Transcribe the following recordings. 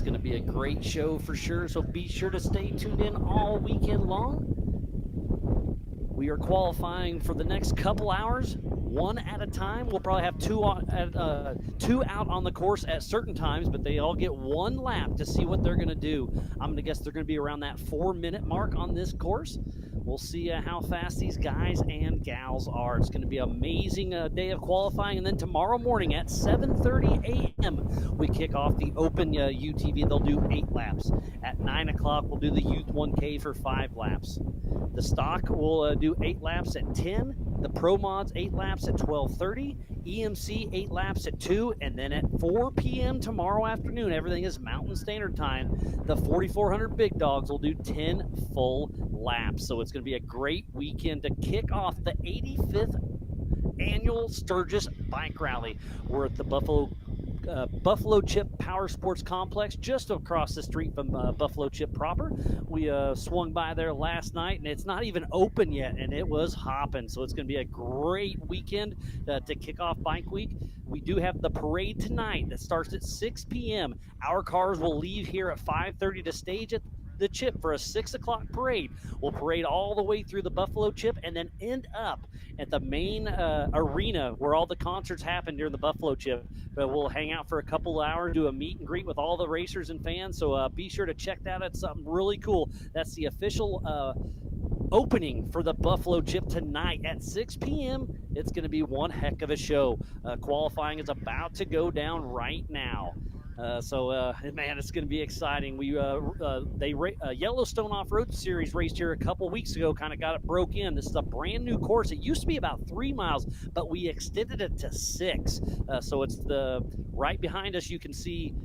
going to be a great show for sure, so be sure to stay tuned in all weekend long. We are qualifying for the next couple hours, one at a time. We'll probably have two out on the course at certain times, but they all get one lap to see what they're going to do. I'm going to guess they're going to be around that 4-minute mark on this course. We'll see how fast these guys and gals are. It's going to be an amazing day of qualifying. And then tomorrow morning at 7:30 a.m., we kick off the Open UTV. They'll do 8 laps. At 9 o'clock, we'll do the Youth 1K for 5 laps. The stock will do 8 laps at 10. The Pro Mods 8 laps at 12:30. EMC 8 laps at 2. And then at 4 p.m. tomorrow afternoon, everything is Mountain Standard Time. The 4,400 Big Dogs will do 10 full laps. So it's going to be a great weekend to kick off the 85th annual Sturgis Bike Rally. We're at the Buffalo Chip Power Sports Complex, just across the street from Buffalo Chip proper. We swung by there last night, and it's not even open yet, and it was hopping. So it's going to be a great weekend to kick off Bike Week. We do have the parade tonight that starts at 6 p.m. Our cars will leave here at 5:30 to stage at the Chip for a 6 o'clock parade. We'll parade all the way through the Buffalo Chip and then end up at the main arena where all the concerts happen during the Buffalo Chip. But we'll hang out for a couple hours, do a meet and greet with all the racers and fans. So be sure to check that out. It's something really cool. That's the official opening for the Buffalo Chip tonight at 6 p.m. It's going to be one heck of a show. Qualifying is about to go down right now. Man, it's going to be exciting. Yellowstone Off-Road Series raced here a couple weeks ago, kind of got it broke in. This is a brand new course. It used to be about 3 miles, but we extended it to 6. So it's right behind us. You can see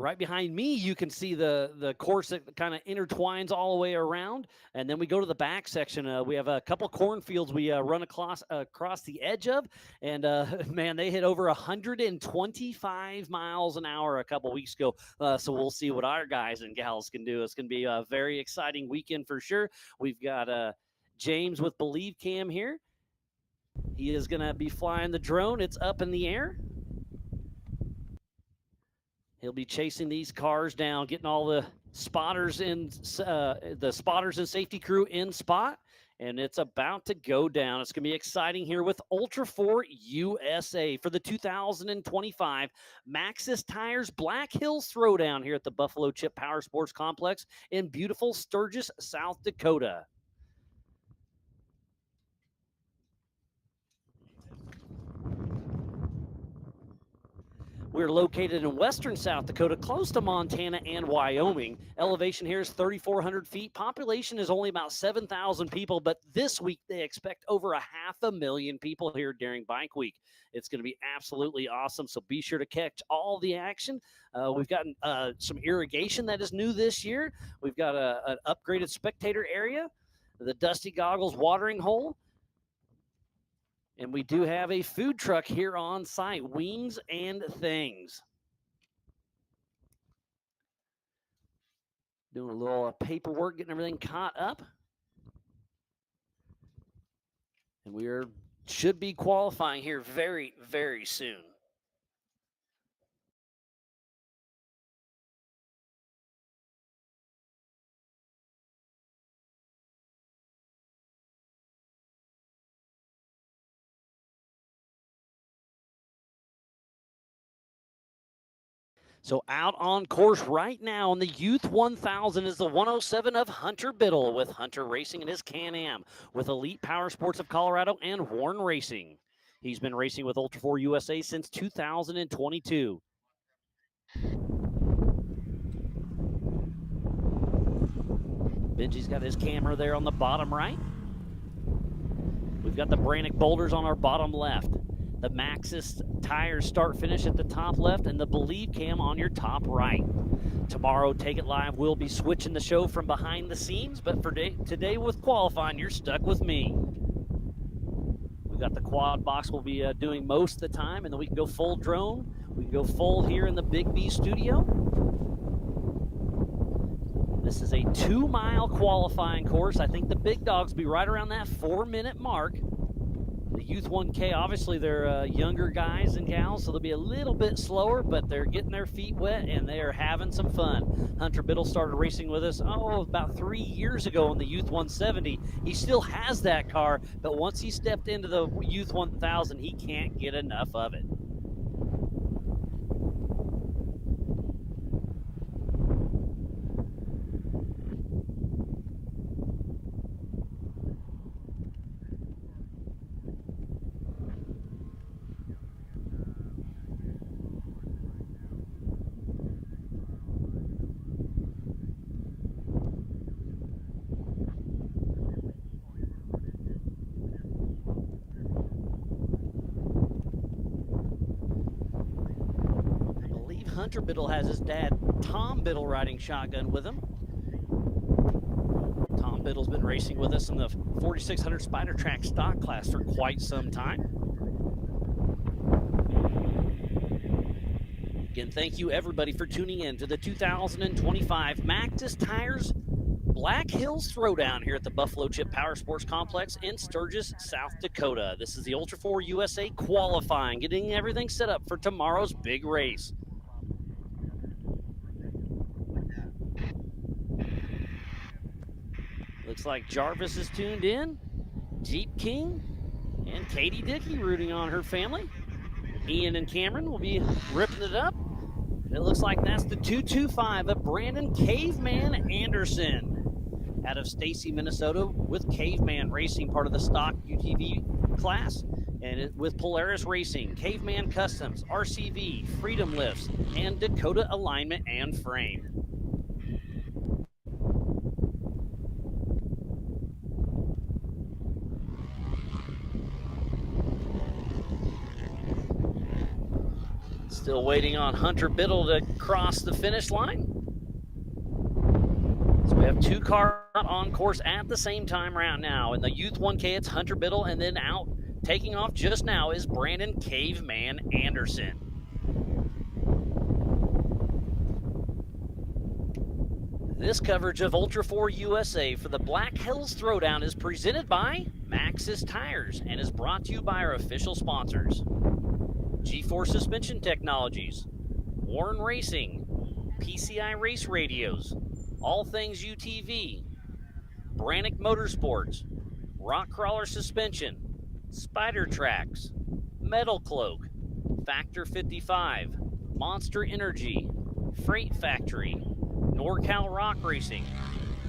right behind me, you can see the course that kind of intertwines all the way around. And then we go to the back section. We have a couple cornfields we run across the edge of. And, man, they hit over 125 miles an hour a couple weeks ago. So we'll see what our guys and gals can do. It's going to be a very exciting weekend for sure. We've got James with Believe Cam here. He is going to be flying the drone. It's up in the air. He'll be chasing these cars down, getting all the spotters and safety crew in spot, and it's about to go down. It's going to be exciting here with Ultra 4 USA for the 2025 Maxxis Tires Black Hills Throwdown here at the Buffalo Chip Power Sports Complex in beautiful Sturgis, South Dakota. We're located in western South Dakota, close to Montana and Wyoming. Elevation here is 3,400 feet. Population is only about 7,000 people, but this week they expect over 500,000 people here during Bike Week. It's going to be absolutely awesome, so be sure to catch all the action. We've got some irrigation that is new this year. We've got an upgraded spectator area, the Dusty Goggles watering hole. And we do have a food truck here on site, Wings and Things. Doing a little paperwork, getting everything caught up. And we should be qualifying here very, very soon. So out on course right now in the Youth 1000 is the 107 of Hunter Biddle with Hunter Racing and his Can-Am with Elite Power Sports of Colorado and Warren Racing. He's been racing with Ultra 4 USA since 2022. Benji's got his camera there on the bottom right. We've got the Brannick Boulders on our bottom left. The Maxxis tires start finish at the top left, and the Believe Cam on your top right. Tomorrow, Take It Live will be switching the show from behind the scenes, but for today with qualifying, you're stuck with me. We've got the quad box we'll be doing most of the time, and then we can go full drone. We can go full here in the Big B studio. This is a 2-mile qualifying course. I think the big dogs will be right around that 4-minute mark. The Youth 1K, obviously they're younger guys and gals, so they'll be a little bit slower, but they're getting their feet wet and they are having some fun. Hunter Biddle started racing with us, about 3 years ago in the Youth 170. He still has that car, but once he stepped into the Youth 1000, he can't get enough of it. Hunter Biddle has his dad, Tom Biddle, riding shotgun with him. Tom Biddle's been racing with us in the 4600 Spider Track stock class for quite some time. Again, thank you everybody for tuning in to the 2025 Maxxis Tires Black Hills Throwdown here at the Buffalo Chip Power Sports Complex in Sturgis, South Dakota. This is the Ultra 4 USA qualifying, getting everything set up for tomorrow's big race. Looks like Jarvis is tuned in, Jeep King, and Katie Dickey rooting on her family. Ian and Cameron will be ripping it up. It looks like that's the 225 of Brandon Caveman Anderson out of Stacy, Minnesota, with Caveman Racing, part of the stock UTV class, and with Polaris Racing, Caveman Customs, RCV, Freedom Lifts, and Dakota Alignment and Frame. Still waiting on Hunter Biddle to cross the finish line. So we have two cars on course at the same time right now. In the Youth 1K, it's Hunter Biddle, and then out taking off just now is Brandon Caveman Anderson. This coverage of Ultra 4 USA for the Black Hills Throwdown is presented by Maxxis Tires and is brought to you by our official sponsors: G-Force Suspension Technologies, Warren Racing, PCI Race Radios, All Things UTV, Brannick Motorsports, Rock Crawler Suspension, Spider Tracks, Metal Cloak, Factor 55, Monster Energy, Freight Factory, NorCal Rock Racing,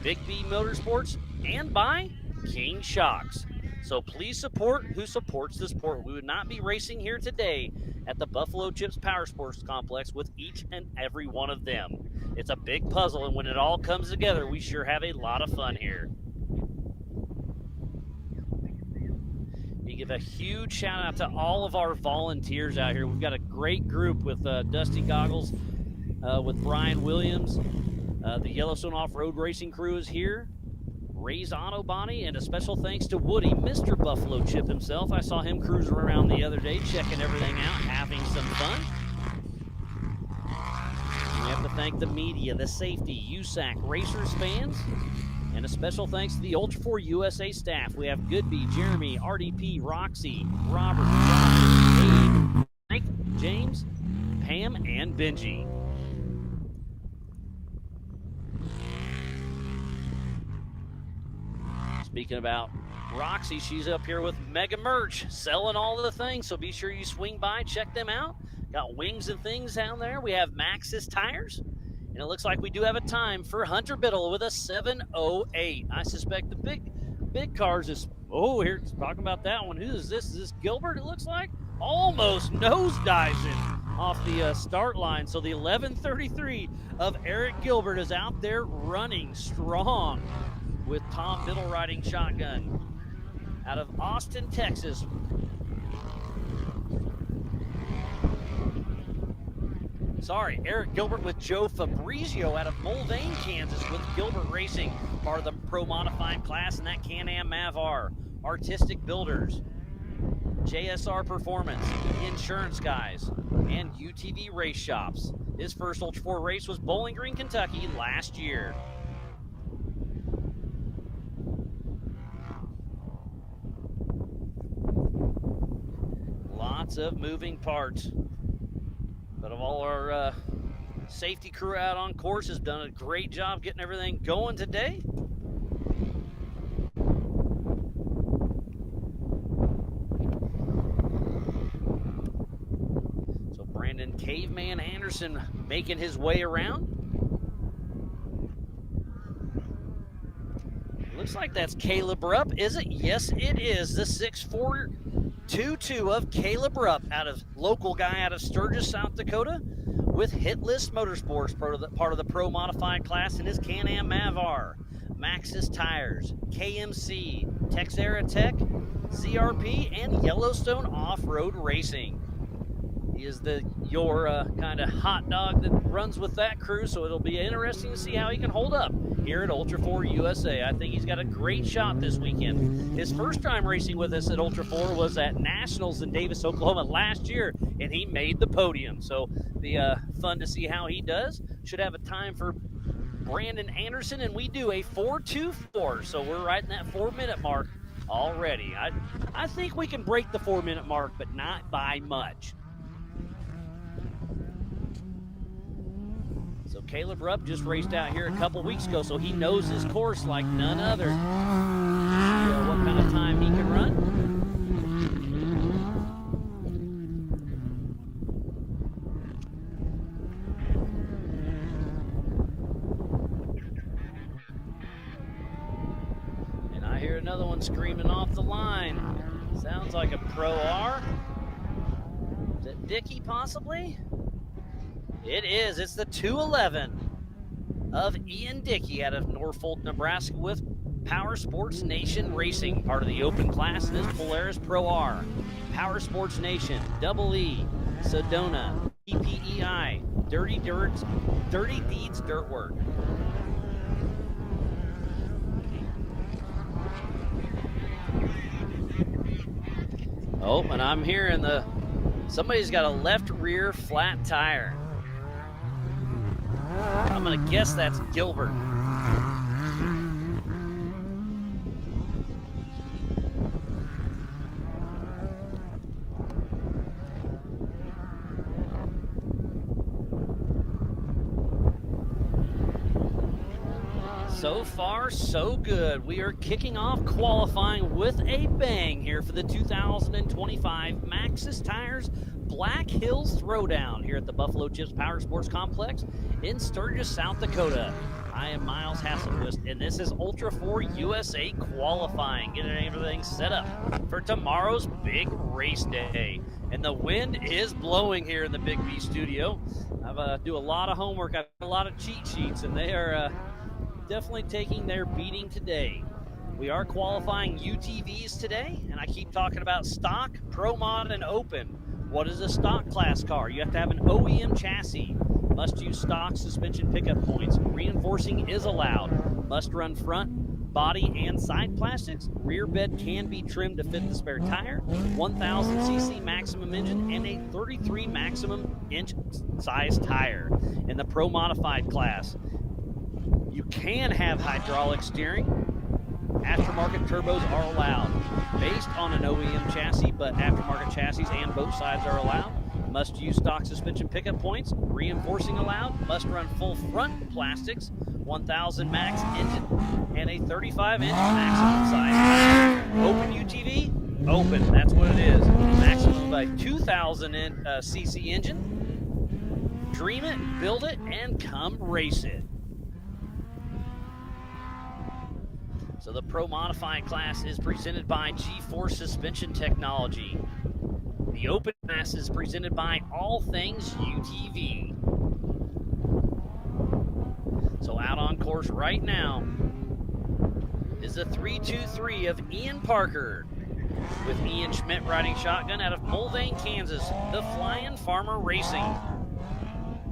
Big B Motorsports, and by King Shocks. So please support who supports the sport. We would not be racing here today at the Buffalo Chips Power Sports Complex with each and every one of them. It's a big puzzle, and when it all comes together, we sure have a lot of fun here. We give a huge shout out to all of our volunteers out here. We've got a great group with Dusty Goggles, with Brian Williams. The Yellowstone Off-Road Racing crew is here. Ray's Auto Body, and a special thanks to Woody, Mr. Buffalo Chip himself. I saw him cruising around the other day, checking everything out, having some fun. We have to thank the media, the safety, USAC, racers, fans, and a special thanks to the Ultra 4 USA staff. We have Goodby, Jeremy, RDP, Roxy, Robert, Josh, Abe, Mike, James, Pam, and Benji. Speaking about Roxy, she's up here with Mega Merch, selling all the things, so be sure you swing by, check them out. Got wings and things down there. We have Maxxis Tires, and it looks like we do have a time for Hunter Biddle with a 7:08. I suspect the big cars is, here's talking about that one. Who is this? Is this Gilbert, it looks like? Almost nosediving off the start line. So the 1133 of Eric Gilbert is out there running strong, with Tom Biddle riding shotgun out of Austin, Texas. Eric Gilbert with Joe Fabrizio out of Mulvane, Kansas, with Gilbert Racing, part of the Pro Modified class in that Can-Am Mavar. Artistic Builders, JSR Performance, Insurance Guys, and UTV Race Shops. His first Ultra 4 race was Bowling Green, Kentucky last year. lots of moving parts. But of all our safety crew out on course has done a great job getting everything going today. So Brandon Caveman Anderson making his way around. Looks like that's Caleb Rupp, is it? Yes, it is. The 6'4" of Caleb Rupp, local guy out of Sturgis, South Dakota, with Hitlist Motorsports, part of the Pro Modified class in his Can-Am Mavar, Maxxis tires, KMC, Texera Tech, CRP, and Yellowstone Off-Road Racing. He is your kind of hot dog that runs with that crew, so it'll be interesting to see how he can hold up here at Ultra 4 USA. I think he's got a great shot this weekend. His first time racing with us at Ultra 4 was at Nationals in Davis, Oklahoma last year, and he made the podium. So be fun to see how he does. Should have a time for Brandon Anderson, and we do a 4:24, so we're right in that 4-minute mark already. I think we can break the 4-minute mark, but not by much. So Caleb Rupp just raced out here a couple weeks ago, so he knows his course like none other. See what kind of time he can run. And I hear another one screaming off the line. Sounds like a Pro R. Is it Dickey possibly? It is. It's the 211 of Ian Dickey out of Norfolk, Nebraska with Power Sports Nation Racing, part of the open class in this Polaris Pro R. Power Sports Nation, Double E, Sedona, EPEI, Dirty Deeds Dirt Work. Oh, and I'm hearing somebody's got a left rear flat tire. I'm going to guess that's Gilbert. So far, so good. We are kicking off qualifying with a bang here for the 2025 Maxxis Tires Black Hills Throwdown here at the Buffalo Chips Power Sports Complex in Sturgis, South Dakota. I am Miles Hasselquist, and this is Ultra 4 USA qualifying, getting everything set up for tomorrow's big race day. And the wind is blowing here in the Big B studio. I do a lot of homework. I've got a lot of cheat sheets, and they are definitely taking their beating today. We are qualifying UTVs today, and I keep talking about stock, Pro Mod, and open. What is a stock class car? You have to have an OEM chassis. Must use stock suspension pickup points. Reinforcing is allowed. Must run front, body, and side plastics. Rear bed can be trimmed to fit the spare tire. 1000cc maximum engine and a 33 maximum inch size tire. In the Pro Modified class, you can have hydraulic steering. Aftermarket turbos are allowed, based on an OEM chassis, but aftermarket chassis and both sides are allowed. Must use stock suspension pickup points. Reinforcing allowed. Must run full front plastics. 1000 max engine and a 35-inch maximum size. Open UTV? Open, that's what it is. Maximum by 2000 cc engine. Dream it, build it, and come race it. So the Pro Modified class is presented by G-Force Suspension Technology. The open class is presented by All Things UTV. So out on course right now is the 323 of Ian Parker, with Ian Schmidt riding shotgun out of Mulvane, Kansas, the Flying Farmer Racing.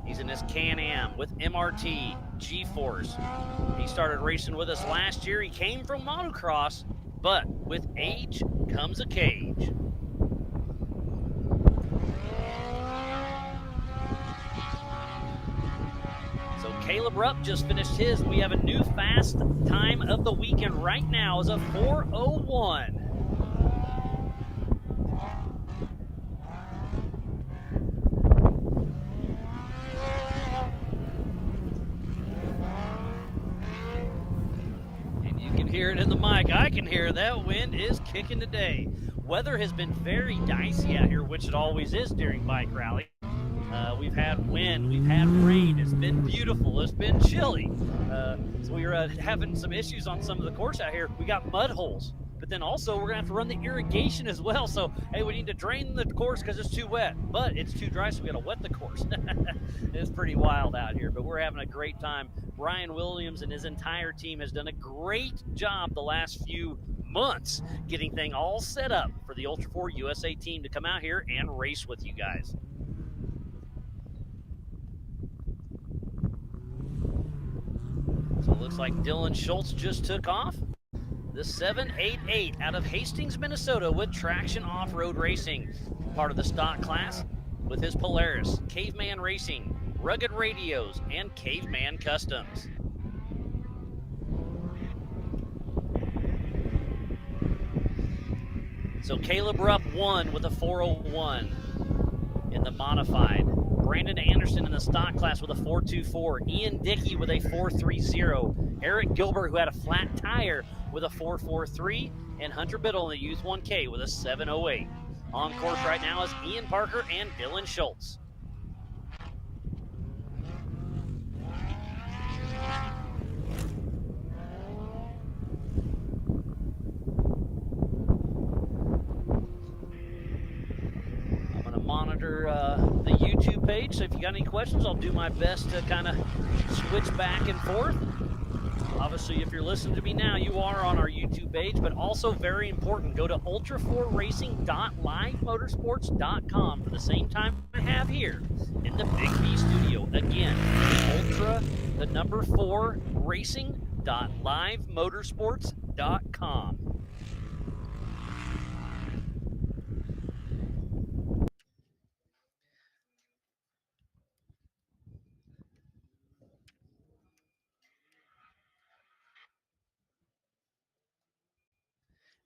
He's in his Can-Am with MRT, G-Force. He started racing with us last year. He came from motocross, but with age comes a cage. So Caleb Rupp just finished his. We have a new fast time of the weekend right now is a 4:01. can hear it in the mic. I can hear that wind is kicking today. Weather has been very dicey out here, which it always is during bike rally. We've had wind, we've had rain. It's been beautiful. It's been chilly. So we were having some issues on some of the course out here. We got mud holes. But then also we're going to have to run the irrigation as well. So, hey, we need to drain the course because it's too wet. But it's too dry, so we got to wet the course. It's pretty wild out here, but we're having a great time. Brian Williams and his entire team has done a great job the last few months getting things all set up for the Ultra 4 USA team to come out here and race with you guys. So it looks like Dylan Schultz just took off. The 788 out of Hastings, Minnesota with Traction Off-Road Racing, part of the stock class with his Polaris, Caveman Racing, Rugged Radios, and Caveman Customs. So Caleb Rupp won with a 401 in the modified. Brandon Anderson in the stock class with a 424. Ian Dickey with a 430. Eric Gilbert, who had a flat tire, with a 443. And Hunter Biddle in the Youth 1K with a 708. On course right now is Ian Parker and Dylan Schultz. Monitor the YouTube page, so if you got any questions, I'll do my best to kind of switch back and forth. Obviously, if you're listening to me now, you are on our YouTube page, but also very important, go to ultra4racing.livemotorsports.com for the same time I have here in the Big B studio. Again, ultra, the number 4, racing.livemotorsports.com.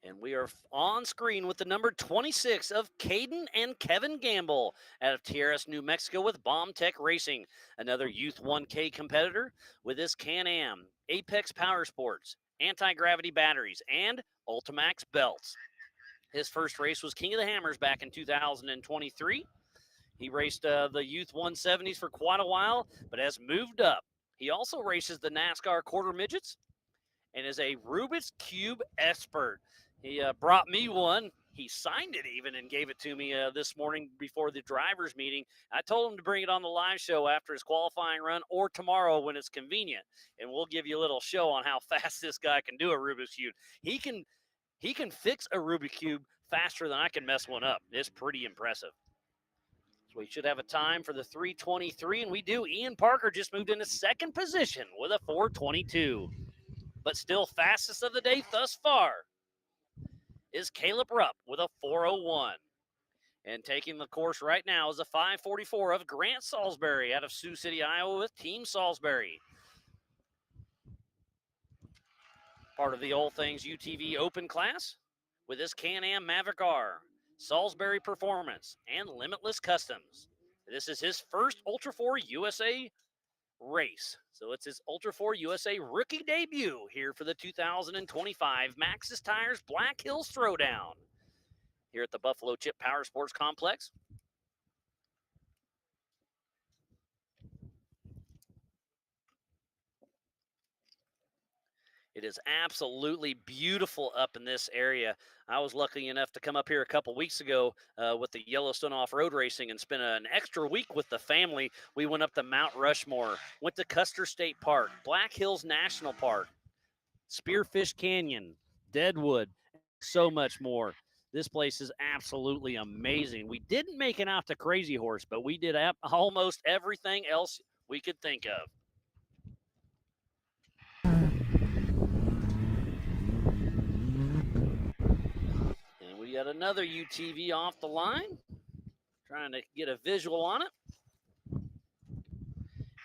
And we are on screen with the number 26 of Caden and Kevin Gamble out of Tierras, New Mexico with Bomb Tech Racing, another Youth 1K competitor with his Can-Am, Apex Power Sports, anti-gravity batteries, and Ultimax belts. His first race was King of the Hammers back in 2023. He raced the Youth 170s for quite a while, but has moved up. He also races the NASCAR Quarter Midgets and is a Rubik's Cube expert. He brought me one. He signed it even and gave it to me this morning before the drivers' meeting. I told him to bring it on the live show after his qualifying run or tomorrow when it's convenient, and we'll give you a little show on how fast this guy can do a Rubik's Cube. He can fix a Rubik's Cube faster than I can mess one up. It's pretty impressive. So we should have a time for the 3:23, and we do. Ian Parker just moved into second position with a 4:22. But still fastest of the day thus far is Caleb Rupp with a 4:01. And taking the course right now is a 5:44 of Grant Salisbury out of Sioux City, Iowa with Team Salisbury. Part of the All Things UTV Open class with his Can-Am Maverick R, Salisbury Performance, and Limitless Customs. This is his first Ultra 4 USA race. So it's his Ultra 4 USA rookie debut here for the 2025 Maxxis Tires Black Hills Throwdown here at the Buffalo Chip Power Sports Complex. It is absolutely beautiful up in this area. I was lucky enough to come up here a couple weeks ago with the Yellowstone Off-Road Racing and spend an extra week with the family. We went up to Mount Rushmore, went to Custer State Park, Black Hills National Park, Spearfish Canyon, Deadwood, so much more. This place is absolutely amazing. We didn't make it out to Crazy Horse, but we did almost everything else we could think of. We got another UTV off the line. Trying to get a visual on it.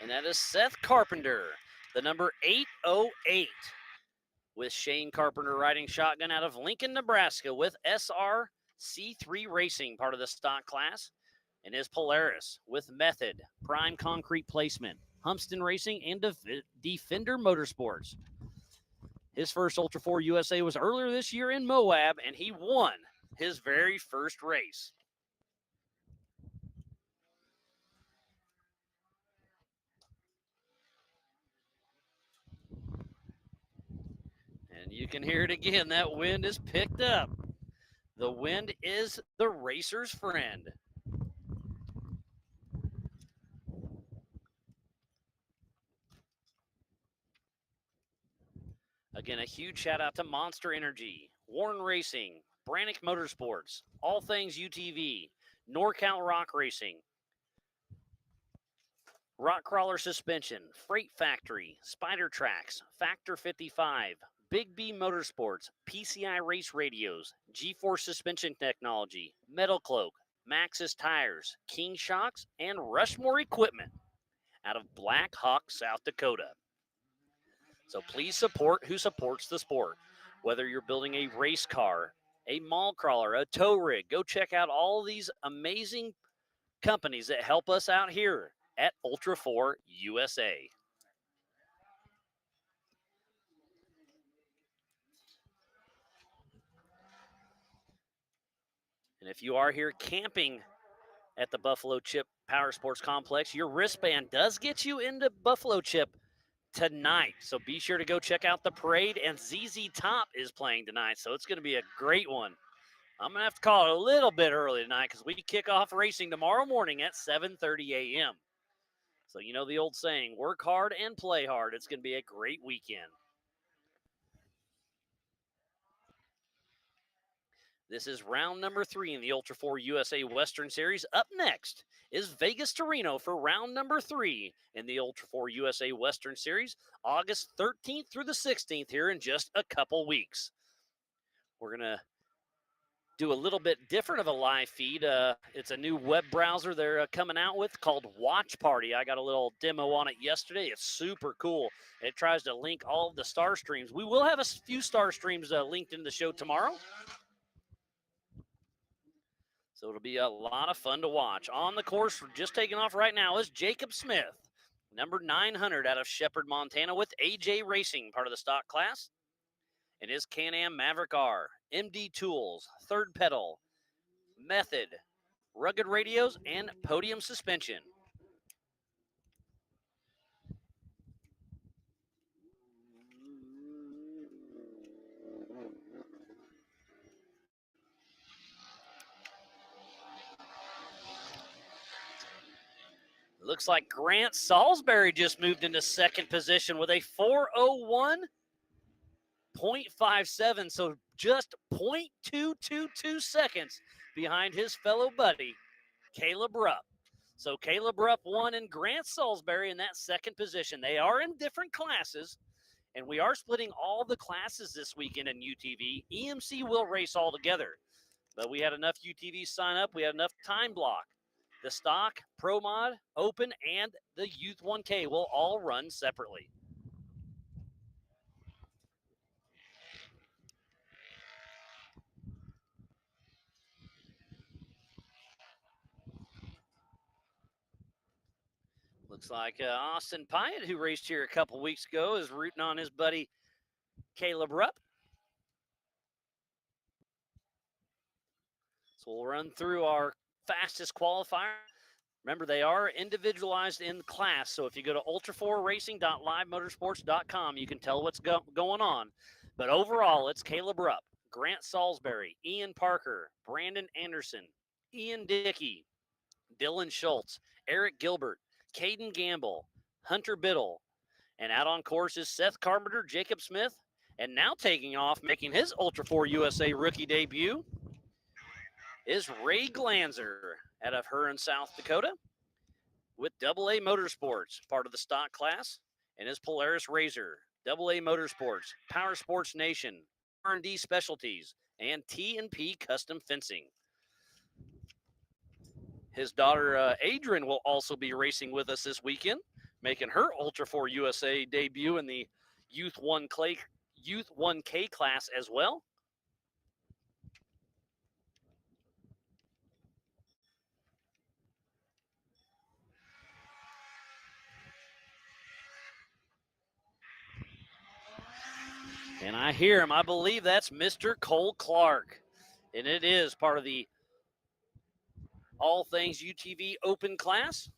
And that is Seth Carpenter, the number 808, with Shane Carpenter riding shotgun out of Lincoln, Nebraska with SRC3 Racing, part of the stock class, and his Polaris with Method, Prime Concrete Placement, Humston Racing, and Defender Motorsports. His first Ultra 4 USA was earlier this year in Moab, and he won his very first race. And you can hear it again. That wind is picked up. The wind is the racer's friend. Again, a huge shout out to Monster Energy, Warren Racing, Brannick Motorsports, All Things UTV, NorCal Rock Racing, Rock Crawler Suspension, Freight Factory, Spider Tracks, Factor 55, Big B Motorsports, PCI Race Radios, G-Force Suspension Technology, Metal Cloak, Maxxis Tires, King Shocks, and Rushmore Equipment out of Black Hawk, South Dakota. So please support who supports the sport. Whether you're building a race car, a mall crawler, a tow rig, go check out all these amazing companies that help us out here at Ultra 4 USA. And if you are here camping at the Buffalo Chip Power Sports Complex, your wristband does get you into Buffalo Chip tonight. So be sure to go check out the parade, and ZZ Top is playing tonight. So it's going to be a great one. I'm going to have to call it a little bit early tonight because we kick off racing tomorrow morning at 7:30 a.m. So you know the old saying, work hard and play hard. It's going to be a great weekend. This is round number 3 in the Ultra 4 USA Western Series. Up next is Vegas to Reno for round number 3 in the Ultra 4 USA Western Series, August 13th through the 16th here in just a couple weeks. We're going to do a little bit different of a live feed. It's a new web browser they're coming out with called Watch Party. I got a little demo on it yesterday. It's super cool. It tries to link all of the star streams. We will have a few star streams linked in the show tomorrow. So it'll be a lot of fun to watch. On the course, just taking off right now, is Jacob Smith, number 900 out of Shepherd, Montana, with AJ Racing, part of the stock class. And his Can-Am Maverick R, MD Tools, Third Pedal, Method, Rugged Radios, and Podium Suspension. Looks like Grant Salisbury just moved into second position with a 4:01.57, so just 0.222 seconds behind his fellow buddy, Caleb Rupp. So Caleb Rupp won and Grant Salisbury in that second position. They are in different classes, and we are splitting all the classes this weekend in UTV. EMC will race all together, but we had enough UTVs sign up. We had enough time block. The stock, Pro Mod, Open, and the Youth 1K will all run separately. Looks like Austin Pyatt, who raced here a couple weeks ago, is rooting on his buddy Caleb Rupp. So we'll run through our fastest qualifier. Remember, they are individualized in class. So if you go to ultra4racing.livemotorsports.com, you can tell what's going on. But overall, it's Caleb Rupp, Grant Salisbury, Ian Parker, Brandon Anderson, Ian Dickey, Dylan Schultz, Eric Gilbert, Caden Gamble, Hunter Biddle, and out on course is Seth Carpenter, Jacob Smith, and now taking off, making his Ultra 4 USA rookie debut, is Ray Glanzer out of Huron, South Dakota, with AA Motorsports, part of the stock class, and his Polaris Razor, AA Motorsports, Power Sports Nation, R&D Specialties, and T&P Custom Fencing. His daughter, Adrian, will also be racing with us this weekend, making her Ultra 4 USA debut in the Youth 1K class as well. And I hear him. I believe that's Mr. Cole Clark. And it is part of the All Things UTV Open class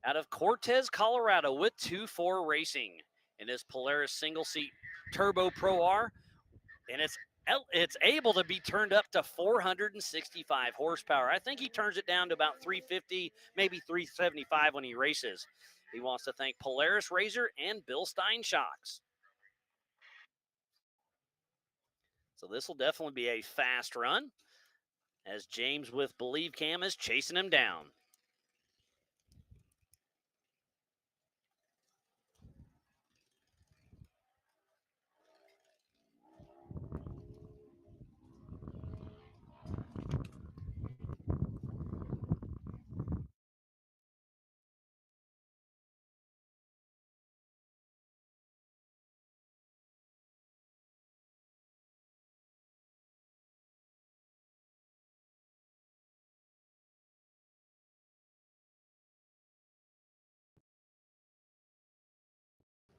out of Cortez, Colorado with 2-4 Racing in his Polaris single seat Turbo Pro R. And it's able to be turned up to 465 horsepower. I think he turns it down to about 350, maybe 375 when he races. He wants to thank Polaris Razor and Bill Stein Shocks. So this will definitely be a fast run as James with Believe Cam is chasing him down.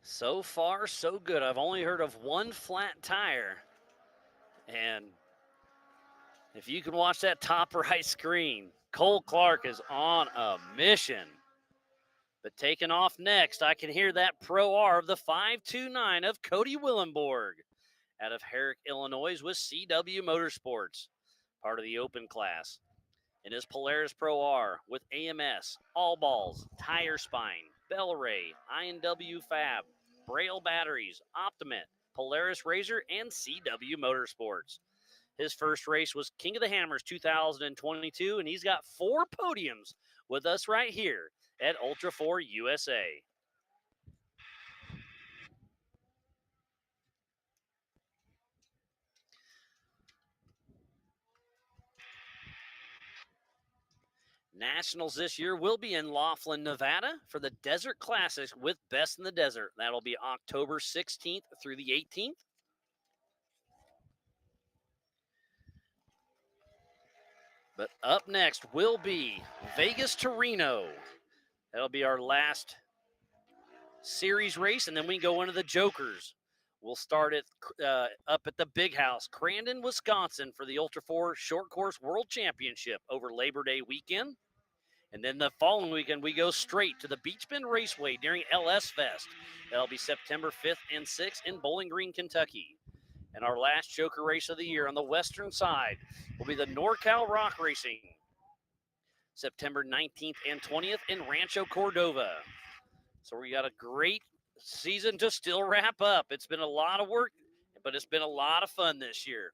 So far, so good. I've only heard of one flat tire. And if you can watch that top right screen, Cole Clark is on a mission. But taking off next, I can hear that Pro R of the 529 of Cody Willenborg out of Herrick, Illinois with CW Motorsports, part of the Open class. In his Polaris Pro R with AMS, All Balls, Tire Spine, Bellray, INW Fab, Braille Batteries, Optimate, Polaris Razor, and CW Motorsports. His first race was King of the Hammers 2022, and he's got 4 podiums with us right here at Ultra 4 USA. Nationals this year will be in Laughlin, Nevada for the Desert Classics with Best in the Desert. That'll be October 16th through the 18th. But up next will be Vegas to Reno. That'll be our last series race, and then we go into the Jokers. We'll start it up at the Big House, Crandon, Wisconsin, for the Ultra 4 Short Course World Championship over Labor Day weekend. And then the following weekend, we go straight to the Beach Bend Raceway during LS Fest. That'll be September 5th and 6th in Bowling Green, Kentucky. And our last Joker race of the year on the western side will be the NorCal Rock Racing, September 19th and 20th in Rancho Cordova. So we got a great season to still wrap up. It's been a lot of work, but it's been a lot of fun this year.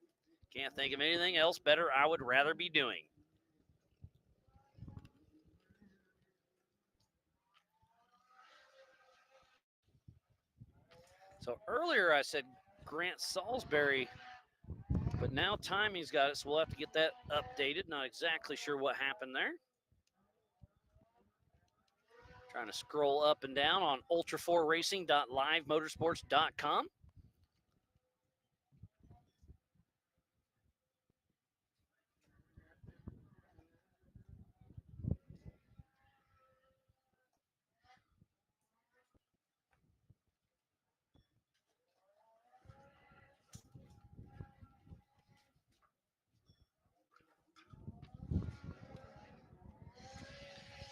Can't think of anything else better I would rather be doing. So earlier I said Grant Salisbury, but now timing's got it, so we'll have to get that updated. Not exactly sure what happened there. Trying to scroll up and down on ultra4racing.livemotorsports.com.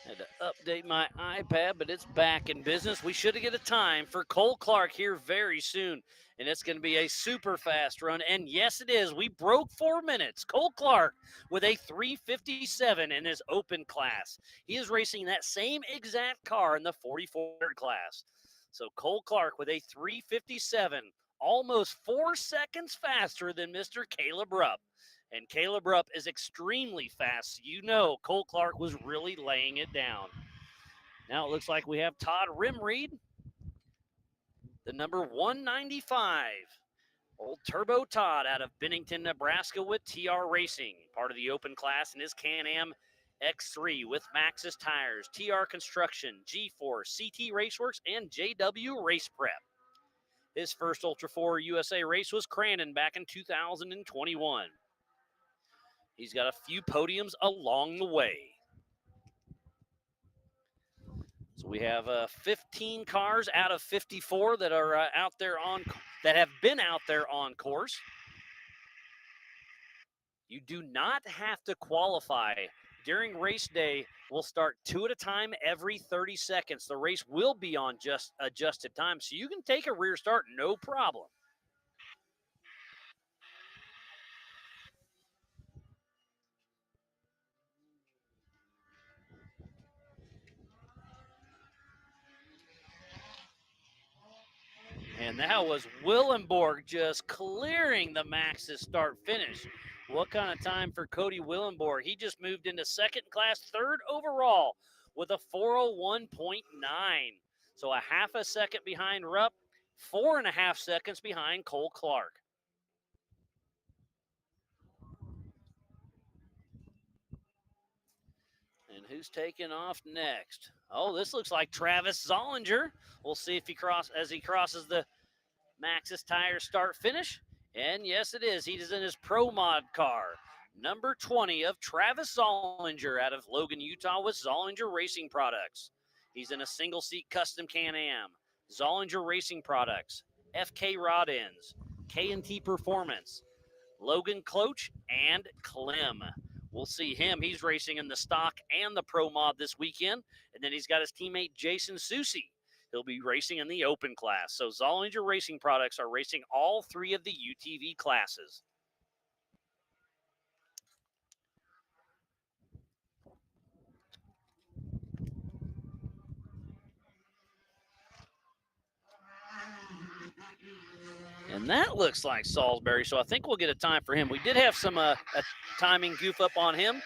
Had to update my iPad, but it's back in business. We should get a time for Cole Clark here very soon, and it's going to be a super fast run. And yes, it is. We broke 4 minutes. Cole Clark with a 357 in his open class. He is racing that same exact car in the 4400 class. So Cole Clark with a 357, almost 4 seconds faster than Mr. Caleb Rupp. And Caleb Rupp is extremely fast. You know Cole Clark was really laying it down. Now it looks like we have Todd Rimreed, the number 195. Old Turbo Todd out of Bennington, Nebraska with TR Racing, part of the open class in his Can-Am X3 with Maxxis tires, TR Construction, G-Force, CT Raceworks, and JW Race Prep. His first Ultra 4 USA race was Crandon back in 2021. He's got a few podiums along the way. So we have 15 cars out of 54 that are out there that have been out there on course. You do not have to qualify. During race day, we'll start 2 at a time every 30 seconds. The race will be on just adjusted time, so you can take a rear start, no problem. And that was Willenborg just clearing the Maxxis start-finish. What kind of time for Cody Willenborg? He just moved into second class, third overall with a 401.9. So a half a second behind Rupp, 4.5 seconds behind Cole Clark. And who's taking off next? Oh, this looks like Travis Zollinger. We'll see if he crosses the Maxxis tire start finish. And yes, it is. He is in his Pro Mod car. Number 20 of Travis Zollinger out of Logan, Utah with Zollinger Racing Products. He's in a single seat custom Can-Am. Zollinger Racing Products, FK Rod Ends, K&T Performance, Logan Cloach, and Clem. We'll see him. He's racing in the stock and the Pro Mod this weekend. And then he's got his teammate Jason Susi. He'll be racing in the open class. So Zollinger Racing Products are racing all 3 of the UTV classes. And that looks like Salisbury, so I think we'll get a time for him. We did have some a timing goof up on him,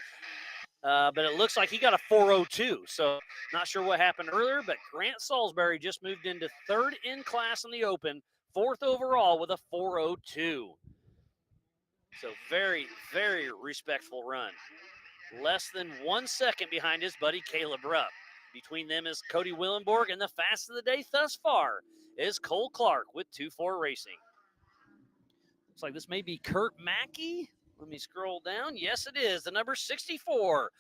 but it looks like he got a 4:02. So not sure what happened earlier, but Grant Salisbury just moved into third in class in the open, 4th overall with a 4:02. So very, very respectful run. Less than 1 second behind his buddy Caleb Rupp. Between them is Cody Willenborg, and the fastest of the day thus far is Cole Clark with 2-4 Racing. Looks like this may be Kurt Mackey. Let me scroll down. Yes, it is. The number 64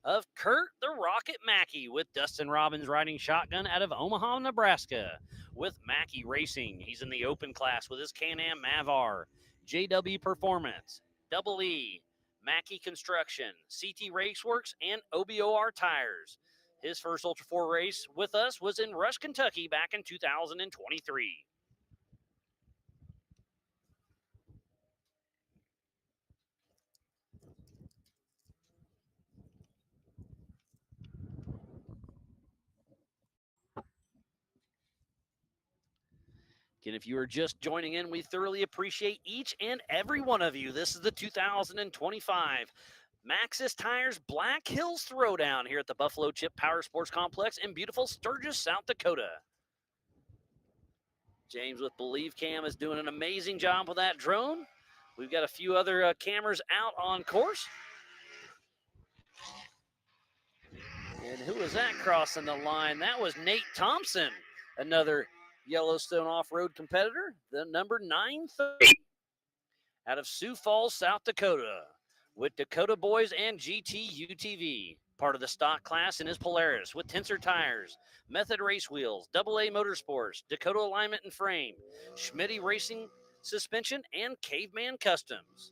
of Kurt the Rocket Mackey with Dustin Robbins riding shotgun out of Omaha, Nebraska with Mackey Racing. He's in the open class with his Can-Am Mavar, JW Performance, Double E, Mackey Construction, CT Raceworks, and OBOR Tires. His first Ultra 4 race with us was in Rush, Kentucky back in 2023. Again, if you are just joining in, we thoroughly appreciate each and every one of you. This is the 2025 Maxxis Tires Black Hills Throwdown here at the Buffalo Chip Power Sports Complex in beautiful Sturgis, South Dakota. James with Believe Cam is doing an amazing job with that drone. We've got a few other cameras out on course. And who was that crossing the line? That was Nate Thompson, another Yellowstone off-road competitor, the number 930 out of Sioux Falls, South Dakota, with Dakota Boys and GT UTV. Part of the stock class in his Polaris with Tensor tires, Method race wheels, AA Motorsports, Dakota Alignment and Frame, Schmitty Racing suspension, and Caveman Customs.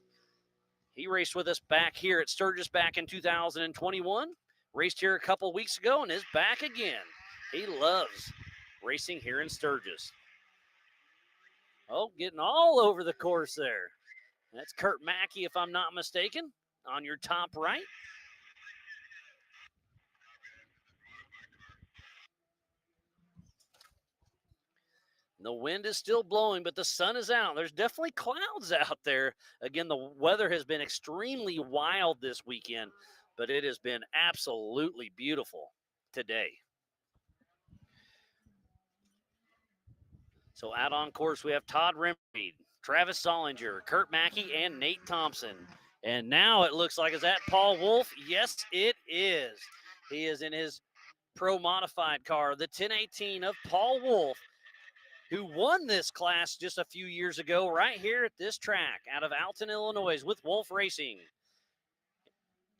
He raced with us back here at Sturgis back in 2021, raced here a couple weeks ago, and is back again. He loves racing here in Sturgis. Oh, getting all over the course there. That's Kurt Mackey, if I'm not mistaken, on your top right. The wind is still blowing, but the sun is out. There's definitely clouds out there. Again, the weather has been extremely wild this weekend, but it has been absolutely beautiful today. So out on course, we have Todd Rimreed, Travis Zollinger, Kurt Mackey, and Nate Thompson. And now it looks like, is that Paul Wolf? Yes, it is. He is in his Pro Modified car, the 1018 of Paul Wolf, who won this class just a few years ago right here at this track out of Alton, Illinois with Wolf Racing.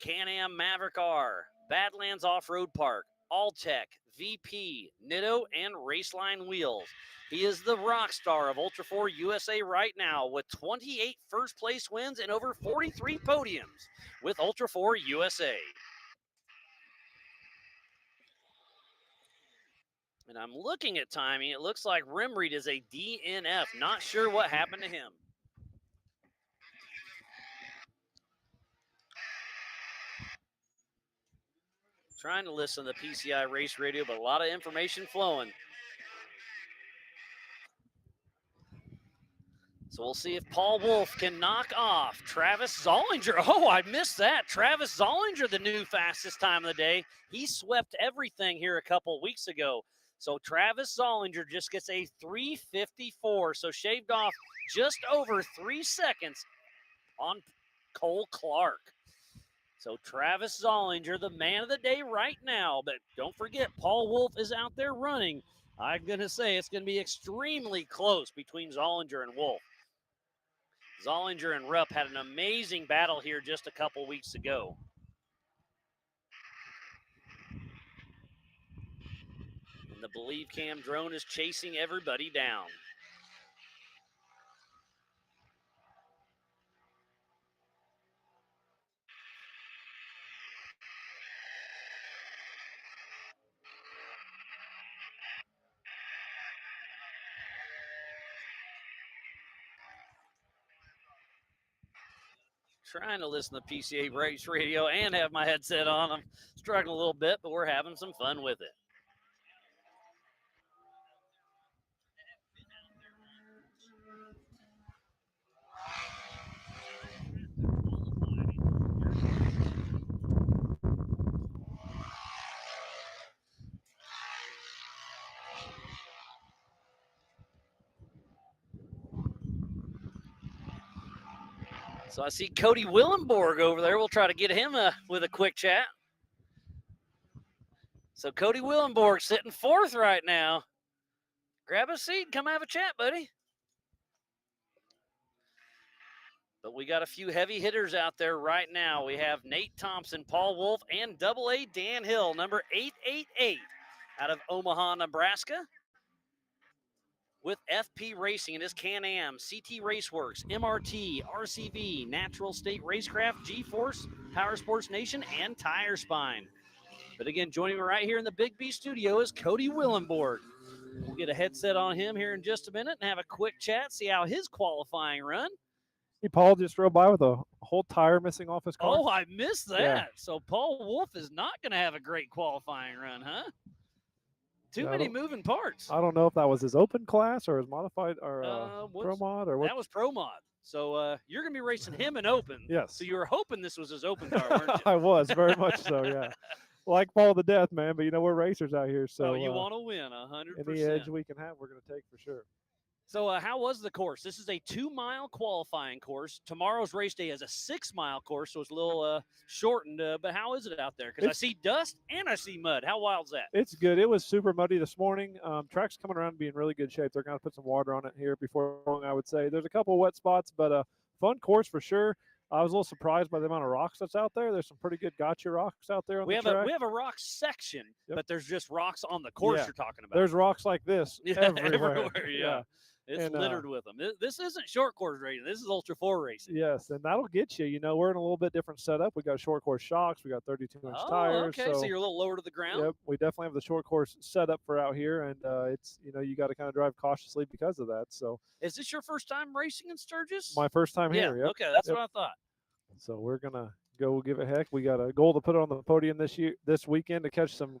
Can-Am Maverick R, Badlands Off-Road Park, Alltech, VP, Nitto, and Raceline Wheels. He is the rock star of Ultra 4 USA right now with 28 first place wins and over 43 podiums with Ultra 4 USA. And I'm looking at timing. It looks like Rimreed is a DNF. Not sure what happened to him. Trying to listen to the PCI Race Radio, but a lot of information flowing. So we'll see if Paul Wolf can knock off Travis Zollinger. Oh, I missed that. Travis Zollinger, the new fastest time of the day. He swept everything here a couple weeks ago. So Travis Zollinger just gets a 3:54. So shaved off just over 3 seconds on Cole Clark. So Travis Zollinger, the man of the day right now. But don't forget, Paul Wolf is out there running. I'm going to say it's going to be extremely close between Zollinger and Wolf. Zollinger and Rupp had an amazing battle here just a couple weeks ago. And the Believe Cam drone is chasing everybody down. Trying to listen to PCA Race Radio and have my headset on. I'm struggling a little bit, but we're having some fun with it. So I see Cody Willenborg over there. We'll try to get him with a quick chat. So Cody Willenborg sitting fourth right now. Grab a seat and come have a chat, buddy. But we got a few heavy hitters out there right now. We have Nate Thompson, Paul Wolf, and AA Dan Hill, number 888 out of Omaha, Nebraska. With FP Racing and his Can-Am, CT Raceworks, MRT, RCV, Natural State Racecraft, G-Force, Power Sports Nation, and Tire Spine. But again, joining me right here in the Big B studio is Cody Willenborg. We'll get a headset on him here in just a minute and have a quick chat, see how his qualifying run. Hey, Paul just drove by with a whole tire missing off his car. Oh, I missed that. Yeah. So Paul Wolf is not going to have a great qualifying run, huh? Too many moving parts. I don't know if that was his open class or his modified or pro mod or what. That was pro mod. So you're going to be racing him in open. Yes. So you were hoping this was his open car, weren't you? I was, very much so, yeah. Like Paul the Death, man, but we're racers out here. So you want to win 100%. Any edge we can have, we're going to take for sure. So how was the course? This is a 2-mile qualifying course. Tomorrow's race day is a 6-mile course, so it's a little shortened. But how is it out there? Because I see dust and I see mud. How wild's that? It's good. It was super muddy this morning. Track's coming around to be in really good shape. They're going to put some water on it here before long, I would say. There's a couple of wet spots, but a fun course for sure. I was a little surprised by the amount of rocks that's out there. There's some pretty good gotcha rocks out there on the track. We have a rock section, but there's just rocks on the course you're talking about. There's rocks like this everywhere. Yeah. It's littered with them. This isn't short course racing. This is Ultra 4 racing. Yes, and that'll get you. We're in a little bit different setup. We got short course shocks. We got 32-inch tires. Okay, so you're a little lower to the ground. Yep, we definitely have the short course setup for out here, and it's you got to kind of drive cautiously because of that. So, is this your first time racing in Sturgis? My first time here. Yep. Okay, that's what I thought. So we're gonna go give it a heck. We got a goal to put on the podium this weekend to catch some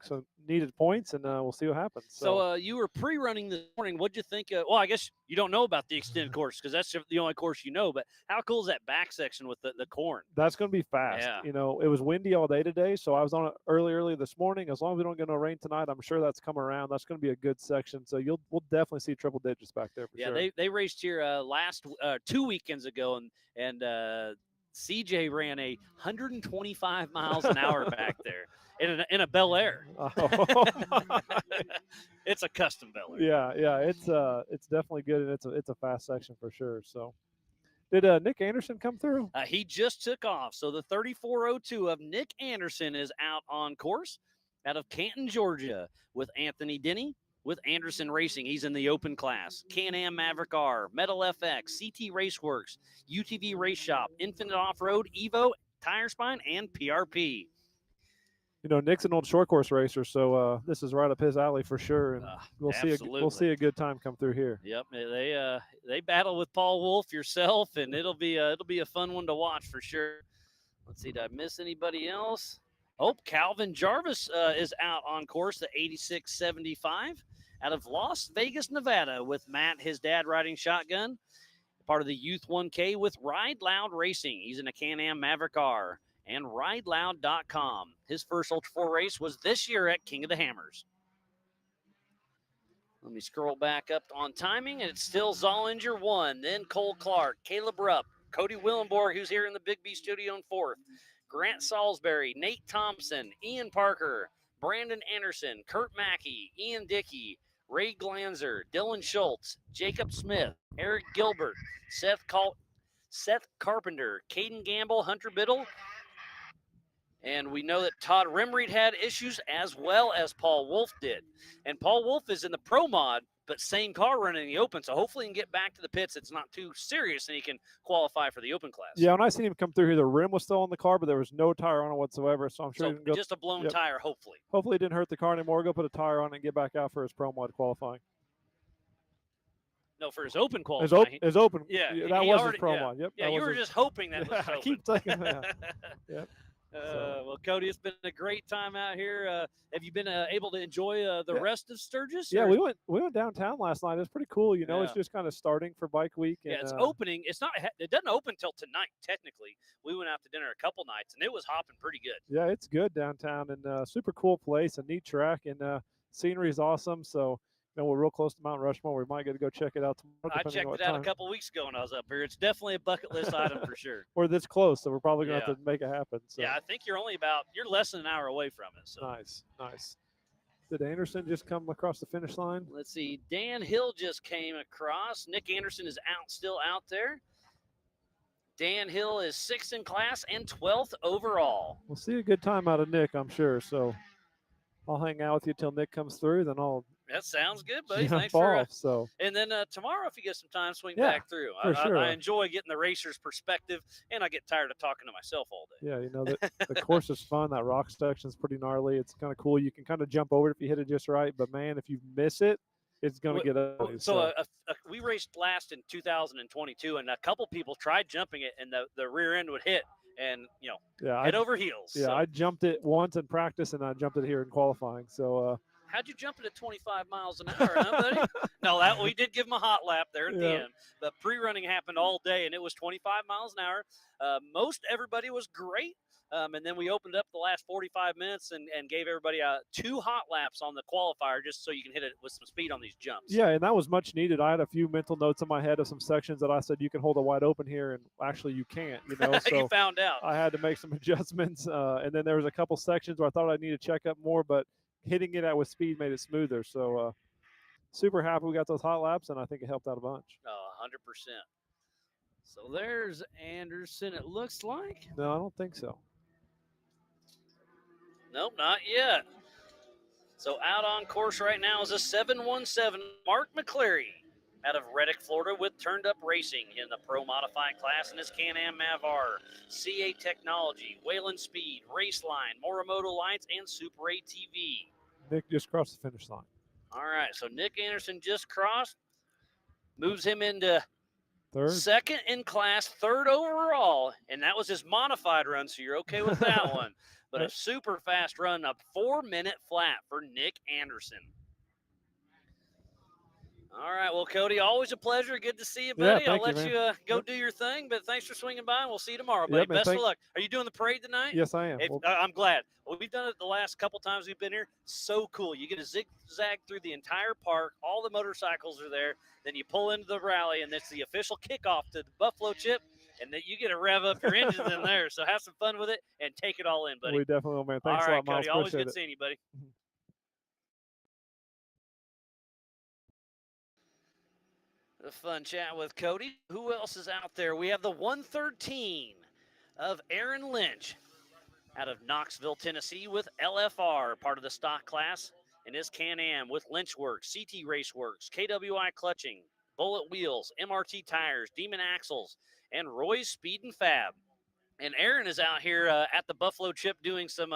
needed points, and we'll see what happens. So you were pre-running this morning. What'd you think? Well, I guess you don't know about the extended course because that's the only course you know. But how cool is that back section with the corn? That's going to be fast. Yeah. It was windy all day today, so I was on it early this morning. As long as we don't get no rain tonight, I'm sure that's come around. That's going to be a good section. So we'll definitely see triple digits back there for sure. Yeah, they raced here last 2 weekends ago, and CJ ran 125 miles an hour back there in a Bel Air. Oh, it's a custom Bel Air. Yeah, it's definitely good, and it's a fast section for sure. So, did Nick Anderson come through? He just took off. So the 3402 of Nick Anderson is out on course. out of Canton, Georgia, with Anthony Denny. With Anderson Racing, he's in the open class. Can-Am Maverick R, Metal FX, CT Raceworks, UTV Race Shop, Infinite Off-Road, Evo, Tire Spine, and PRP. You know, Nick's an old short course racer, so this is right up his alley for sure, and we'll see a good time come through here. Yep, they battle with Paul Wolf, yourself, and it'll be a fun one to watch for sure. Let's see, did I miss anybody else? Oh, Calvin Jarvis is out on course, the 8675 out of Las Vegas, Nevada, with Matt, his dad, riding shotgun. Part of the Youth 1K with Ride Loud Racing. He's in a Can-Am Maverick R. And RideLoud.com. His first Ultra 4 race was this year at King of the Hammers. Let me scroll back up on timing, and it's still Zollinger 1, then Cole Clark, Caleb Rupp, Cody Willenborg, who's here in the Big B studio in 4th, Grant Salisbury, Nate Thompson, Ian Parker, Brandon Anderson, Kurt Mackey, Ian Dickey, Ray Glanzer, Dylan Schultz, Jacob Smith, Eric Gilbert, Seth Carpenter, Caden Gamble, Hunter Biddle, and we know that Todd Rimreed had issues as well as Paul Wolf did. And Paul Wolf is in the Pro Mod, but same car running in the Open, so hopefully he can get back to the pits. It's not too serious, and he can qualify for the Open class. Yeah, when I seen him come through here, the rim was still on the car, but there was no tire on it whatsoever, so I'm sure he can go. Just a blown tire, hopefully. Hopefully it didn't hurt the car anymore. Go put a tire on it and get back out for his Pro Mod qualifying. No, for his Open qualifying. His Open. Yeah, that was his Pro Mod. Yep. Yeah, you were just hoping that was I open. keep taking that. Yep. Well, Cody, it's been a great time out here. Have you been able to enjoy the rest of Sturgis? Yeah, we went downtown last night. It was pretty cool. You know, it's just kind of starting for Bike Week. And, it's opening. It doesn't open till tonight. Technically, we went out to dinner a couple nights, and it was hopping pretty good. Yeah, it's good downtown, and super cool place, a neat track, and scenery is awesome. So. You know, we're real close to Mount Rushmore. We might get to go check it out tomorrow. I checked it out a couple weeks ago when I was up here. It's definitely a bucket list item for sure. We're this close, so we're probably going to have to make it happen. So. Yeah, I think you're less than an hour away from it. So. Nice. Did Anderson just come across the finish line? Let's see. Dan Hill just came across. Nick Anderson is still out there. Dan Hill is 6th in class and 12th overall. We'll see a good time out of Nick, I'm sure. So I'll hang out with you till Nick comes through, then I'll. That sounds good, buddy. Thanks for so. And then tomorrow, if you get some time, swing back through. I enjoy getting the racer's perspective, and I get tired of talking to myself all day. Yeah, you know, the course is fun. That rock section is pretty gnarly. It's kind of cool. You can kind of jump over it if you hit it just right. But, man, if you miss it, it's going to get ugly. So we raced last in 2022, and a couple people tried jumping it, and the rear end would hit. And, head over heels. Yeah, so. I jumped it once in practice, and I jumped it here in qualifying. So, how'd you jump it at 25 miles an hour, huh, buddy? No, we did give him a hot lap there at the end. But pre-running happened all day, and it was 25 miles an hour. Most everybody was great. And then we opened up the last 45 minutes and gave everybody 2 hot laps on the qualifier just so you can hit it with some speed on these jumps. Yeah, and that was much needed. I had a few mental notes in my head of some sections that I said you can hold it wide open here, and actually you can't. So you found out. I had to make some adjustments. And then there was a couple sections where I thought I needed to check up more, but hitting it with speed made it smoother. So super happy we got those hot laps, and I think it helped out a bunch. 100%. So there's Anderson, it looks like. No, I don't think so. Nope, not yet. So out on course right now is a 717 Mark McCleary out of Reddick, Florida, with Turned Up Racing in the Pro Modified class in his Can-Am Mav R, CA Technology, Wayland Speed, Raceline, Morimoto Lights, and Super ATV. Nick just crossed the finish line. All right, so Nick Anderson just crossed, moves him into third. 2nd in class, 3rd overall, and that was his modified run, so you're okay with that one. But a super fast run, a 4-minute flat for Nick Anderson. All right, well, Cody, always a pleasure. Good to see you, buddy. I'll let you go do your thing, but thanks for swinging by, and we'll see you tomorrow, buddy. Best of luck. Are you doing the parade tonight? Yes, I am. I'm glad. Well, we've done it the last couple times we've been here. So cool. You get to zigzag through the entire park. All the motorcycles are there. Then you pull into the rally, and it's the official kickoff to the Buffalo Chip, and that you get to rev up your engines in there. So have some fun with it and take it all in, buddy. We definitely will, man. Thanks a lot, Miles. Cody. Always good seeing you, buddy. A fun chat with Cody. Who else is out there? We have the 113 of Aaron Lynch. out of Knoxville, Tennessee with LFR, part of the stock class, and is Can-Am with Lynchworks, CT Raceworks, KWI Clutching, Bullet Wheels, MRT Tires, Demon Axles, and Roy's Speed and Fab. And Aaron is out here at the Buffalo Chip doing some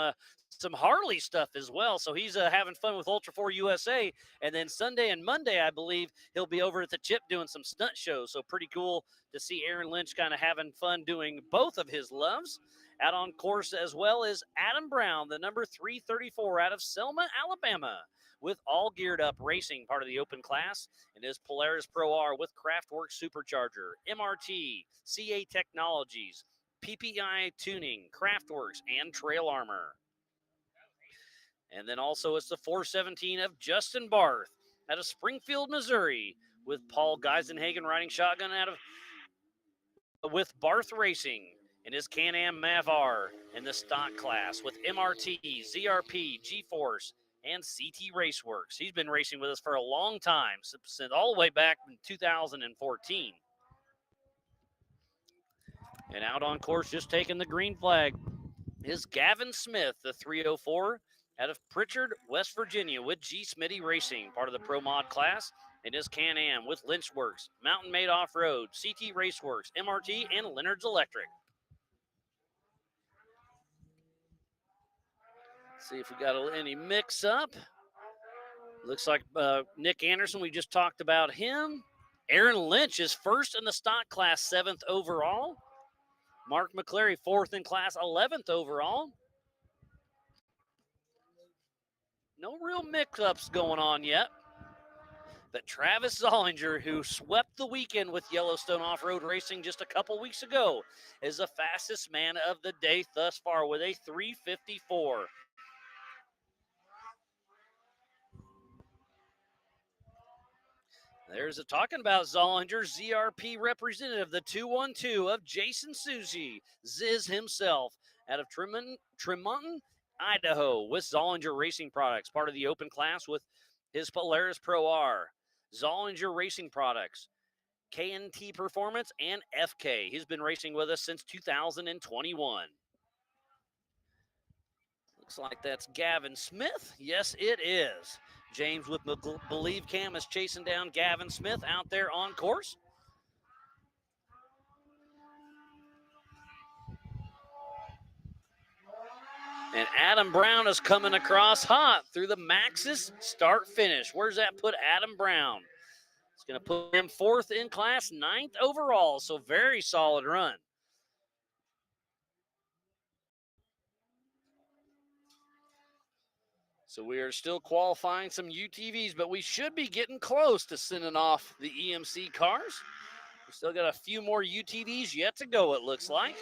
Harley stuff as well. So he's having fun with Ultra 4 USA. And then Sunday and Monday, I believe, he'll be over at the Chip doing some stunt shows. So pretty cool to see Aaron Lynch kind of having fun doing both of his loves. Out on course as well as Adam Brown, the number 334 out of Selma, Alabama, with All Geared Up Racing, part of the open class, and is Polaris Pro R with Craftworks Supercharger, MRT, CA Technologies, PPI Tuning, Craftworks, and Trail Armor. And then also it's the 417 of Justin Barth out of Springfield, Missouri, with Paul Geisenhagen riding shotgun with Barth Racing, and his Can-Am Mavar in the stock class with MRT, ZRP, G-Force, and CT Raceworks. He's been racing with us for a long time, since all the way back in 2014. And out on course, just taking the green flag, is Gavin Smith, the 304 out of Pritchard, West Virginia, with G. Smitty Racing, part of the Pro Mod class. It is Can-Am with Lynchworks, Mountain Made Off-Road, CT Raceworks, MRT, and Leonard's Electric. See if we got any mix-up. Looks like Nick Anderson, we just talked about him. Aaron Lynch is first in the stock class, 7th overall. Mark McClary, 4th in class, 11th overall. No real mix-ups going on yet. But Travis Zollinger, who swept the weekend with Yellowstone Off-Road Racing just a couple weeks ago, is the fastest man of the day thus far with a 354. There's a talking about Zollinger, ZRP representative, the 212 of Jason Susie, Ziz himself, out of Tremonton, Idaho, with Zollinger Racing Products, part of the open class with his Polaris Pro R. Zollinger Racing Products, KNT Performance, and FK. He's been racing with us since 2021. Looks like that's Gavin Smith. Yes, it is. James with Believe Cam is chasing down Gavin Smith out there on course. And Adam Brown is coming across hot through the Maxxis start-finish. Where's that put Adam Brown? It's going to put him 4th in class, 9th overall, so very solid run. So we are still qualifying some UTVs, but we should be getting close to sending off the EMC cars. We still got a few more UTVs yet to go, it looks like.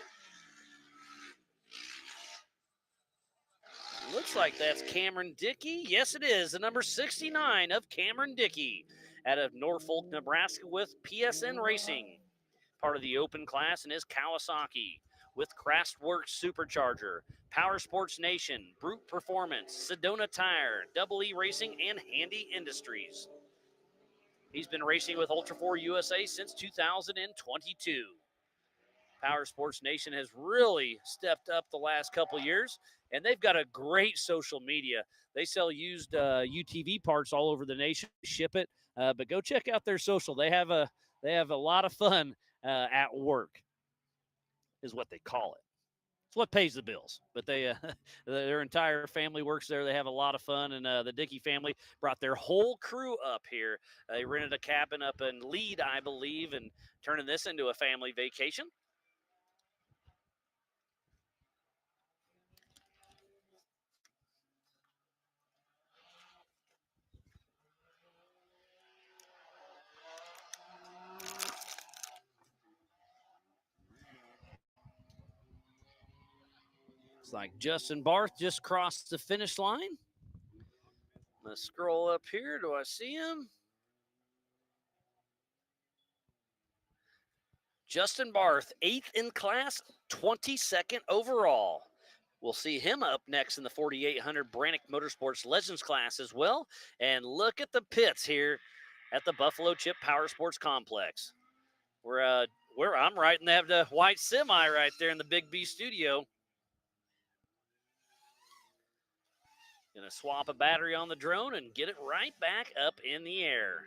Looks like that's Cameron Dickey. Yes, it is. The number 69 of Cameron Dickey out of Norfolk, Nebraska with PSN Racing. Part of the open class, and is Kawasaki with Craftworks Supercharger, Power Sports Nation, Brute Performance, Sedona Tire, Double E Racing, and Handy Industries. He's been racing with Ultra 4 USA since 2022. Power Sports Nation has really stepped up the last couple years, and they've got a great social media. They sell used UTV parts all over the nation, ship it, but go check out their social. They have a lot of fun at work, is what they call it. It's what pays the bills. But they their entire family works there. They have a lot of fun, and the Dickey family brought their whole crew up here. They rented a cabin up in Lead, I believe, and turning this into a family vacation. Like Justin Barth just crossed the finish line. I'm going to scroll up here. Do I see him? Justin Barth, 8th in class, 22nd overall. We'll see him up next in the 4,800 Brannick Motorsports Legends class as well. And look at the pits here at the Buffalo Chip Power Sports Complex. Where I'm riding that white semi right there in the Big B studio. Gonna swap a battery on the drone and get it right back up in the air.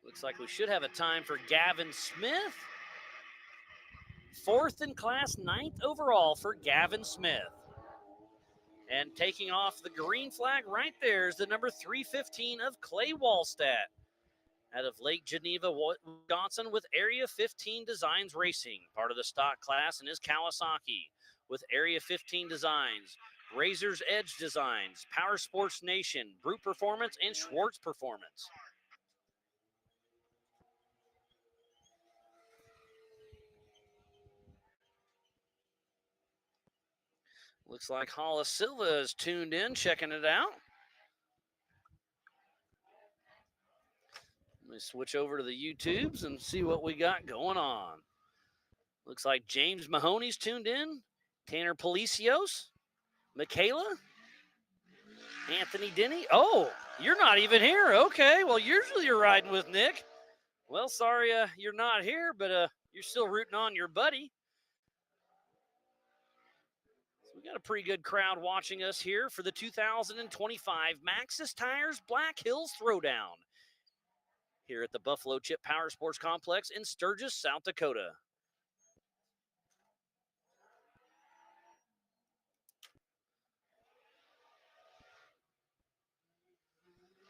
Looks like we should have a time for Gavin Smith. 4th in class, 9th overall for Gavin Smith. And taking off the green flag right there is the number 315 of Clay Wallstadt out of Lake Geneva, Wisconsin, with Area 15 Designs Racing. Part of the stock class and is Kawasaki with Area 15 Designs, Razor's Edge Designs, Power Sports Nation, Brute Performance, and Schwartz Performance. Looks like Hollis Silva is tuned in, checking it out. Let me switch over to the YouTubes and see what we got going on. Looks like James Mahoney's tuned in, Tanner Palacios, Michaela, Anthony Denny. Oh, you're not even here. Okay, well, usually you're riding with Nick. Well, sorry you're not here, but you're still rooting on your buddy. We got a pretty good crowd watching us here for the 2025 Maxxis Tires Black Hills Throwdown here at the Buffalo Chip Power Sports Complex in Sturgis, South Dakota.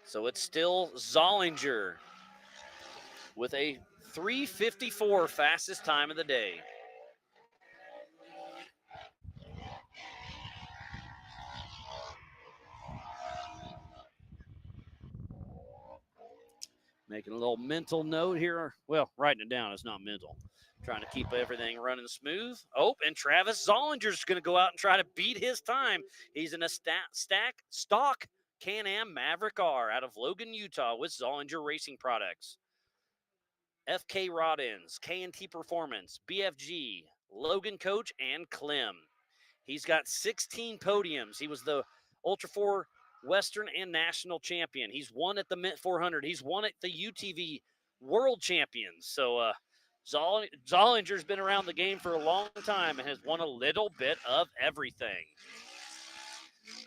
So it's still Zollinger with a 3:54 fastest time of the day. Making a little mental note here. Well, writing it down is not mental. Trying to keep everything running smooth. Oh, and Travis Zollinger's going to go out and try to beat his time. He's in a stock Can-Am Maverick R out of Logan, Utah with Zollinger Racing Products. FK Rod-Ends, K&T Performance, BFG, Logan Coach, and Clem. He's got 16 podiums. He was the Ultra 4 Western and National Champion. He's won at the Mint 400. He's won at the UTV World Champions. So Zollinger's been around the game for a long time and has won a little bit of everything.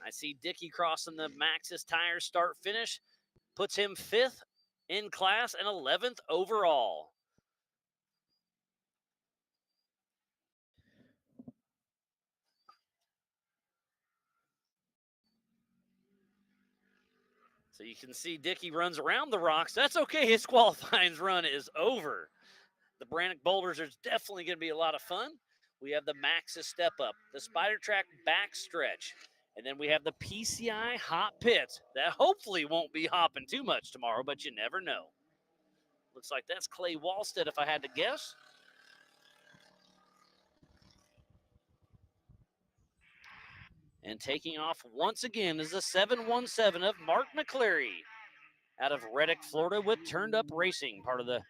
I see Dickey crossing the Maxxis Tires start-finish. Puts him 5th in class and 11th overall. So you can see Dickey runs around the rocks. That's okay. His qualifying run is over. The Brannock Boulders are definitely going to be a lot of fun. We have the Maxxis Step Up, the Spider Track Backstretch, and then we have the PCI Hot Pits. That hopefully won't be hopping too much tomorrow, but you never know. Looks like that's Clay Wallstead, if I had to guess. And taking off once again is the 717 of Mark McCleary out of Reddick, Florida with Turned Up Racing, part of the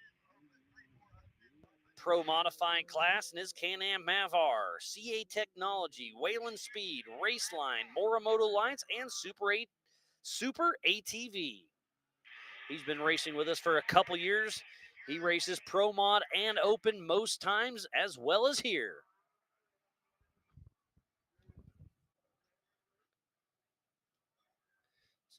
Pro Modifying class, and his Can-Am Mavar, CA Technology, Wayland Speed, Raceline, Morimoto Lights, and Super ATV. He's been racing with us for a couple years. He races Pro Mod and Open most times, as well as here.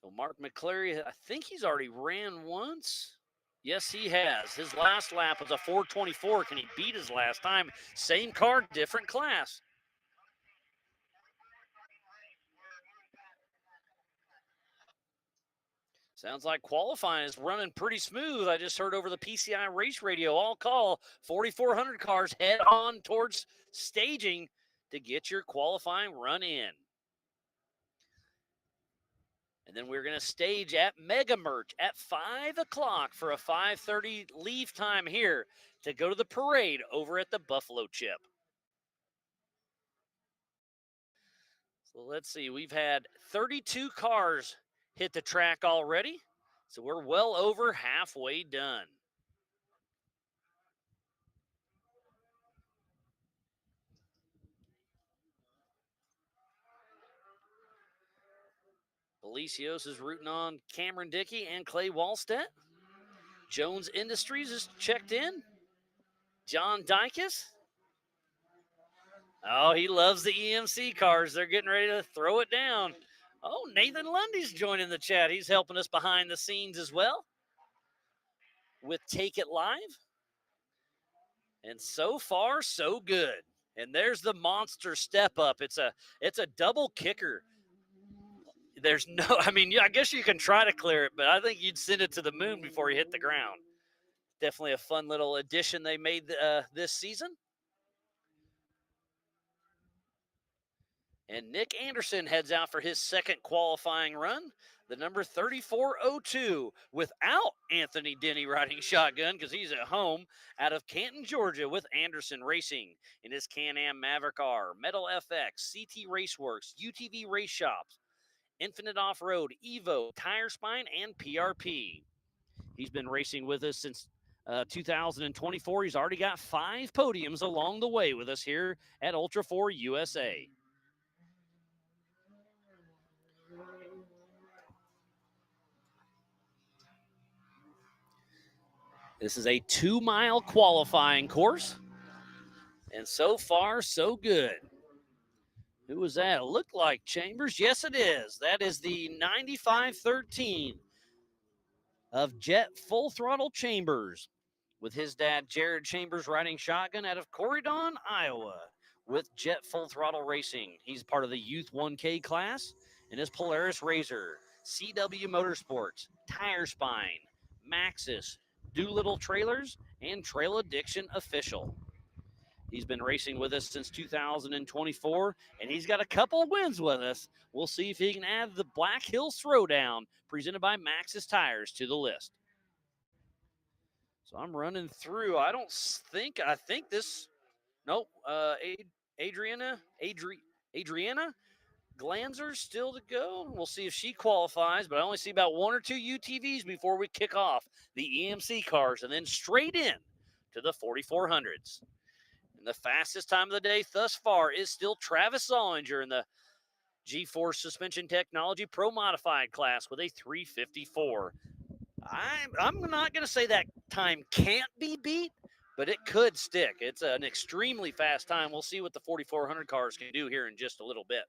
So Mark McCleary, I think he's already ran once. Yes, he has. His last lap was a 4:24. Can he beat his last time? Same car, different class. Sounds like qualifying is running pretty smooth. I just heard over the PCI race radio, all call 4,400 cars head on towards staging to get your qualifying run in. And then we're going to stage at Mega Merch at 5 o'clock for a 5:30 leave time here to go to the parade over at the Buffalo Chip. So let's see. We've had 32 cars hit the track already. So we're well over halfway done. Palacios is rooting on Cameron Dickey and Clay Wallstedt. Jones Industries is checked in. John Dykus. Oh, he loves the EMC cars. They're getting ready to throw it down. Oh, Nathan Lundy's joining the chat. He's helping us behind the scenes as well with Take It Live. And so far, so good. And there's the monster step up. It's a double kicker. There's no, I mean, I guess you can try to clear it, but I think you'd send it to the moon before you hit the ground. Definitely a fun little addition they made this season. And Nick Anderson heads out for his second qualifying run, the number 3402, without Anthony Denny riding shotgun because he's at home, out of Canton, Georgia, with Anderson Racing in his Can-Am Maverick R, Metal FX, CT Raceworks, UTV Race Shops, Infinite Off-Road, Evo, Tire Spine, and PRP. He's been racing with us since 2024. He's already got 5 podiums along the way with us here at Ultra 4 USA. This is a 2-mile qualifying course. And so far, so good. Who was that? It looked like Chambers. Yes, it is. That is the 9513 of Jet Full Throttle Chambers, with his dad, Jared Chambers, riding shotgun out of Corydon, Iowa, with Jet Full Throttle Racing. He's part of the Youth 1K class in his Polaris Razor, CW Motorsports, Tire Spine, Maxxis, Doolittle Trailers, and Trail Addiction Official. He's been racing with us since 2024, and he's got a couple wins with us. We'll see if he can add the Black Hills Throwdown, presented by Maxxis Tires, to the list. So I'm running through. I think this, nope, Adriana Glanzer's still to go. We'll see if she qualifies, but I only see about 1 or 2 UTVs before we kick off the EMC cars and then straight in to the 4400s. And the fastest time of the day thus far is still Travis Zollinger in the G-Force Suspension Technology Pro Modified class with a 354. I'm not going to say that time can't be beat, but it could stick. It's an extremely fast time. We'll see what the 4400 cars can do here in just a little bit.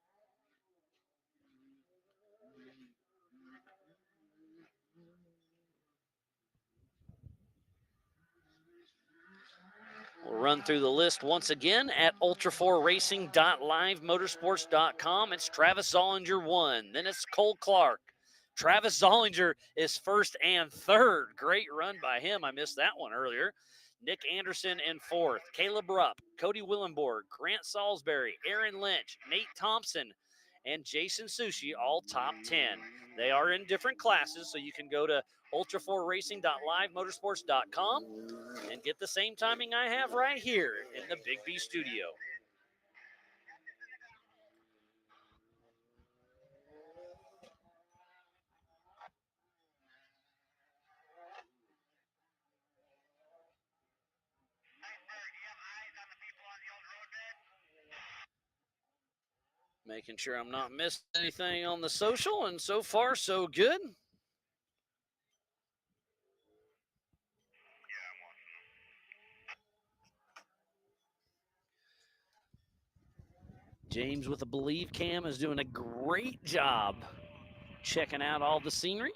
We'll run through the list once again at ultra4racing.livemotorsports.com. It's Travis Zollinger 1. Then it's Cole Clark. Travis Zollinger is first and third. Great run by him. I missed that one earlier. Nick Anderson in fourth. Caleb Rupp, Cody Willenborg, Grant Salisbury, Aaron Lynch, Nate Thompson, and Jason Sushi, all top 10. They are in different classes, so you can go to ultra4racing.livemotorsports.com and get the same timing I have right here in the Big B studio. Making sure I'm not missing anything on the social, and so far, so good. James with the Believe Cam is doing a great job checking out all the scenery.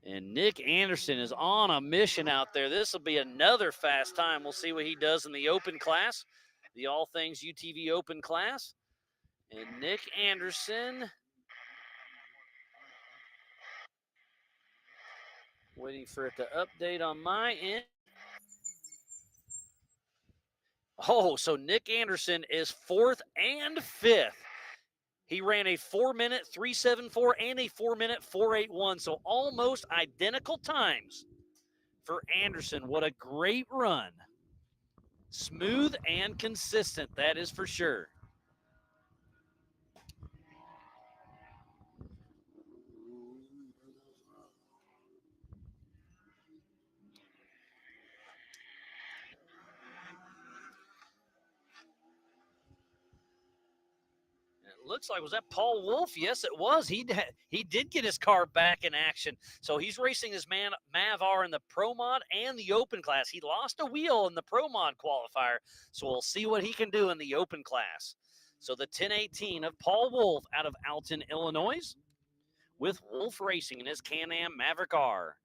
And Nick Anderson is on a mission out there. This will be another fast time. We'll see what he does in the open class, the All Things UTV open class. And Nick Anderson, waiting for it to update on my end. Oh, so Nick Anderson is fourth and fifth. He ran a 4-minute 374 and a 4-minute 481, so almost identical times for Anderson. What a great run. Smooth and consistent, that is for sure. looks like, was that Paul Wolf? Yes, it was. He did get his car back in action. So he's racing his Mav R in the Pro Mod and the Open class. He lost a wheel in the Pro Mod qualifier, so we'll see what he can do in the Open class. So the 1018 of Paul Wolf out of Alton, Illinois, with Wolf Racing in his Can-Am Maverick R,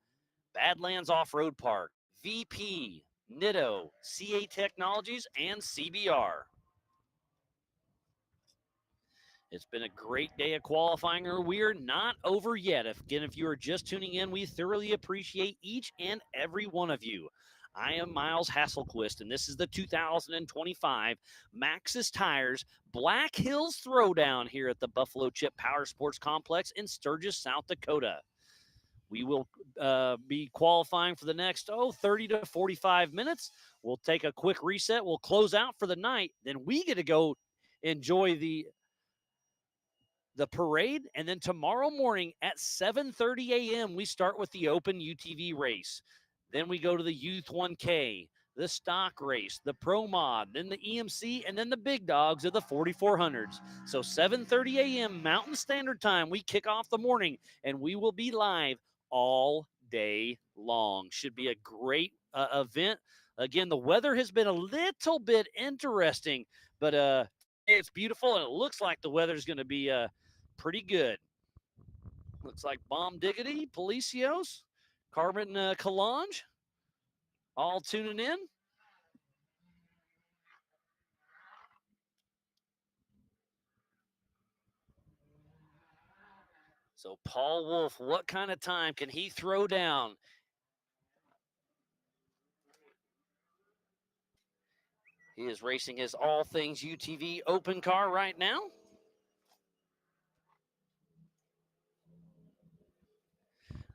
Badlands Off-Road Park, VP, Nitto, CA Technologies, and CBR. It's been a great day of qualifying, or we're not over yet. If you are just tuning in, we thoroughly appreciate each and every one of you. I am Miles Hasselquist, and this is the 2025 Maxxis Tires Black Hills Throwdown here at the Buffalo Chip Power Sports Complex in Sturgis, South Dakota. We will be qualifying for the next 30 to 45 minutes. We'll take a quick reset. We'll close out for the night. Then we get to go enjoy the parade, and then tomorrow morning at 7:30 a.m. we start with the Open UTV race. Then we go to the Youth 1K, the stock race, the Pro Mod, then the EMC, and then the big dogs of the 4400s. So 7:30 a.m. Mountain Standard Time, we kick off the morning, and we will be live all day long. Should be a great event. Again, the weather has been a little bit interesting, but it's beautiful, and it looks like the weather's going to be pretty good. Looks like Bomb Diggity, Policios, Carbon Calange, all tuning in. So Paul Wolf, what kind of time can he throw down? He is racing his All Things UTV Open car right now.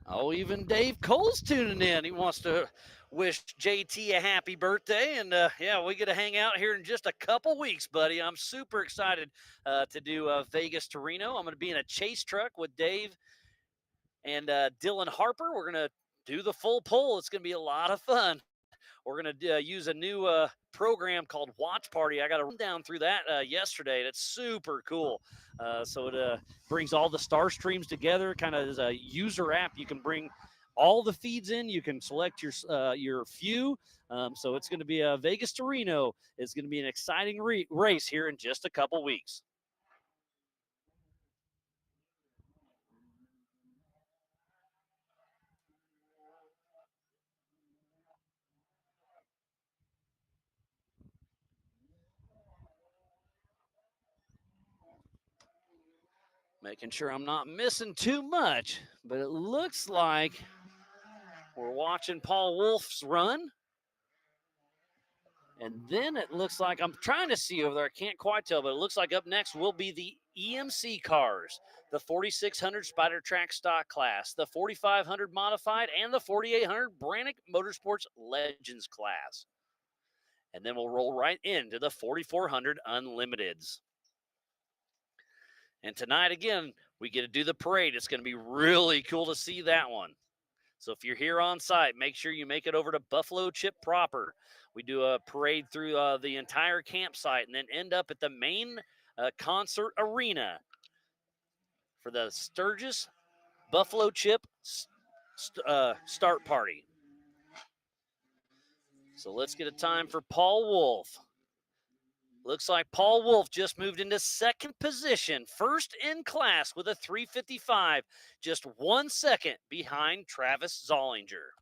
Oh, even Dave Cole's tuning in. He wants to wish JT a happy birthday. And, yeah, we get to hang out here in just a couple weeks, buddy. I'm super excited to do Vegas to Reno. I'm going to be in a chase truck with Dave and Dylan Harper. We're going to do the full pull. It's going to be a lot of fun. We're going to use a new program called Watch Party. I got to run down through that yesterday, and it's super cool. So it brings all the star streams together, kind of as a user app. You can bring all the feeds in. You can select your few. So it's going to be a Vegas to Reno. It's going to be an exciting race here in just a couple weeks. Making sure I'm not missing too much, but it looks like we're watching Paul Wolf's run. And then it looks like, I'm trying to see over there, I can't quite tell, but it looks like up next will be the EMC cars, the 4600 Spider Track stock class, the 4500 modified, and the 4800 Brannick Motorsports Legends class. And then we'll roll right into the 4400 Unlimiteds. And tonight, again, we get to do the parade. It's going to be really cool to see that one. So if you're here on site, make sure you make it over to Buffalo Chip proper. We do a parade through the entire campsite and then end up at the main concert arena for the Sturgis Buffalo Chip start party. So let's get a time for Paul Wolf. Looks like Paul Wolf just moved into second position, first in class with a 3:55, just 1 second behind Travis Zollinger.